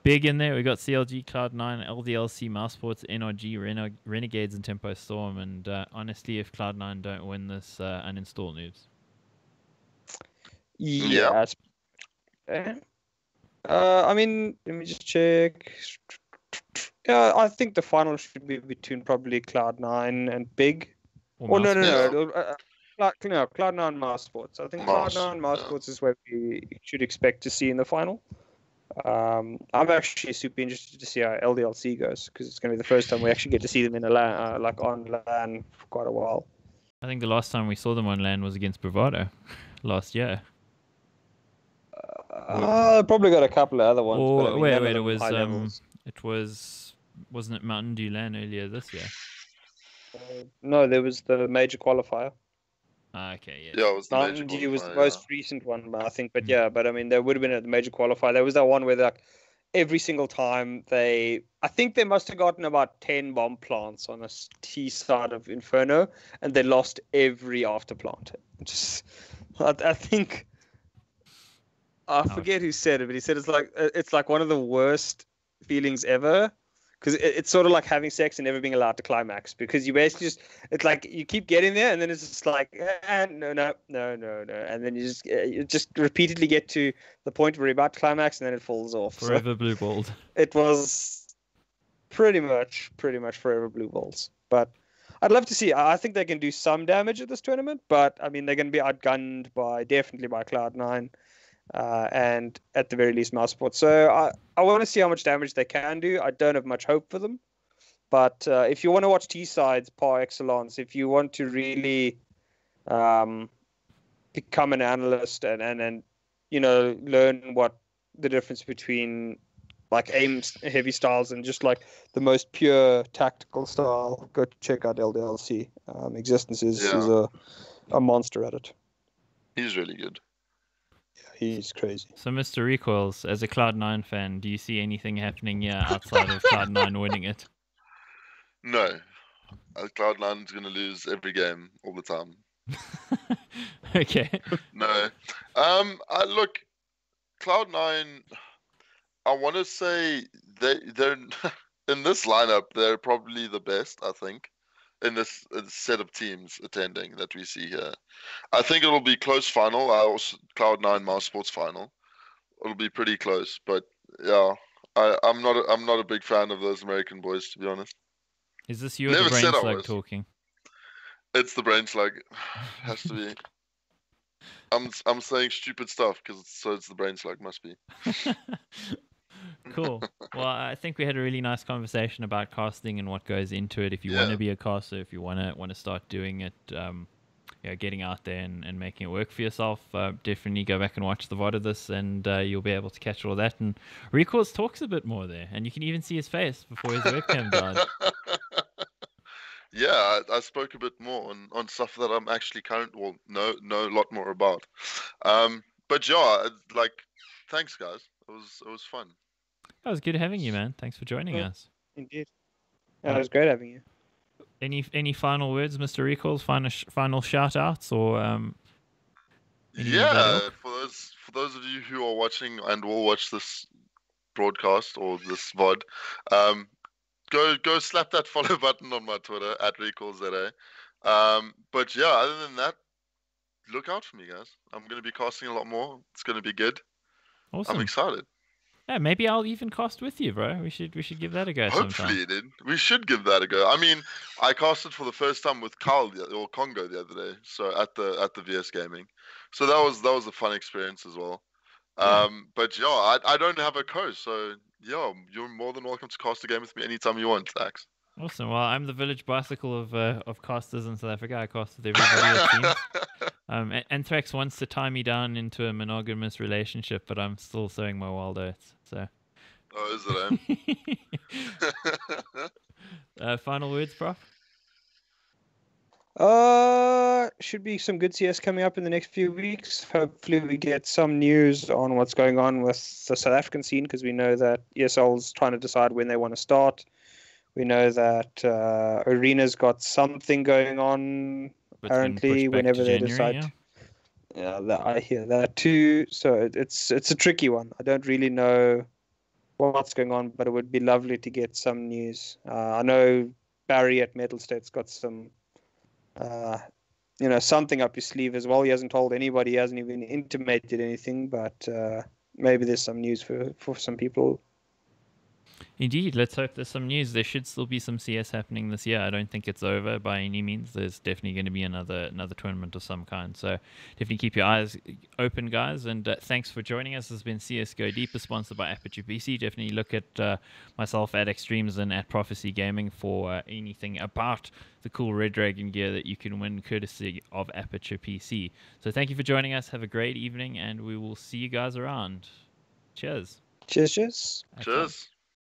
Big in there. We've got CLG, Cloud9, LDLC, Mousesports, NRG, Renegades, and Tempo Storm. And honestly, if Cloud9 don't win this, uninstall noobs. Yeah. I mean, let me just check. Yeah, I think the final should be between probably Cloud9 and Big. No. Cloud9 Mousesports. I think Cloud9 Mousesports is where we should expect to see in the final. I'm actually super interested to see how LDLC goes, because it's going to be the first time we actually get to see them in a LAN, on LAN for quite a while. I think the last time we saw them on LAN was against Bravado last year. Probably got a couple of other ones. Or, but I mean, wasn't it Mountain Dew LAN earlier this year? No, there was the major qualifier. Okay, yeah. Yeah, it was the Mountain major Dew was the qualifier, most recent one, I think. But yeah, but I mean, there would have been at the major qualifier. There was that one where like every single time I think they must have gotten about 10 bomb plants on the T side of Inferno, and they lost every after plant. I think. I forget who said it, but he said it's like one of the worst feelings ever, because it's sort of like having sex and never being allowed to climax, because you basically it's like you keep getting there and then it's just like no, and then you just repeatedly get to the point where you're about to climax and then it falls off. Forever blue balled. It was pretty much forever blue balls, but I'd love to see. I think they can do some damage at this tournament, but I mean they're going to be outgunned definitely by Cloud9. And at the very least Mousesports. So I want to see how much damage they can do. I don't have much hope for them, but if you want to watch T-sides par excellence, if you want to really become an analyst and learn what the difference between like aim heavy styles and just like the most pure tactical style, go check out LDLC. Existence is a monster at it. He's really good. He's crazy. So, Mr. Recoils, as a Cloud9 fan, do you see anything happening here outside of Cloud9 winning it? No. Cloud9's going to lose every game all the time. Okay. No. Look, Cloud9, I want to say they're in this lineup, they're probably the best, I think, in this set of teams attending that we see here. I think it'll be close final. Cloud9 Mousesports final. It'll be pretty close, but yeah, I'm not a big fan of those American boys, to be honest. Is this you or the brain slug talking? It's the brain slug. Has to be. I'm saying stupid stuff because it's the brain slug. Must be. Cool. Well, I think we had a really nice conversation about casting and what goes into it. If you want to be a caster, if you want to start doing it, getting out there and making it work for yourself, definitely go back and watch the VOD of this, and you'll be able to catch all that. And Recoils talks a bit more there, and you can even see his face before his webcam died. Yeah, I spoke a bit more on stuff that I'm actually know a lot more about. But yeah, thanks guys. It was fun. It was good having you, man. Thanks for joining us. Indeed. It was great having you. Any final words, Mr. Recoils? Final shout outs or for those of you who are watching and will watch this broadcast or this VOD, go slap that follow button on my Twitter at ReCo1LZa. But yeah, other than that, look out for me, guys. I'm going to be casting a lot more. It's going to be good. Awesome. I'm excited. Yeah, maybe I'll even cast with you, bro. We should give that a go sometime. Hopefully, dude. We should give that a go. I mean, I casted for the first time with Carl or Congo the other day, so at the VS Gaming. So that was a fun experience as well. Yeah. But yeah, I don't have a co, so yeah, you're more than welcome to cast a game with me anytime you want, Dax. Awesome. Well, I'm the village bicycle of casters in South Africa. I cast with everybody it seems. Anthrax wants to tie me down into a monogamous relationship, but I'm still sowing my wild oats. So. Oh, is it? Final words, Prof? Should be some good CS coming up in the next few weeks. Hopefully we get some news on what's going on with the South African scene, because we know that ESL's trying to decide when they want to start. We know that Arena's got something going on, apparently, whenever they decide. Yeah, I hear that too. So it's a tricky one. I don't really know what's going on, but it would be lovely to get some news. I know Barry at Metal State's got some, something up his sleeve as well. He hasn't told anybody. He hasn't even intimated anything, but maybe there's some news for some people. Indeed, let's hope there's some news. There should still be some CS happening this year. I don't think it's over by any means. There's definitely going to be another tournament of some kind. So definitely keep your eyes open, guys. And thanks for joining us. This has been CSGO Deeper, sponsored by Aperture PC. Definitely look at myself at Extremes and at Profeci Gaming for anything about the cool Red Dragon gear that you can win courtesy of Aperture PC. So thank you for joining us. Have a great evening, and we will see you guys around. Cheers. Cheers. Cheers.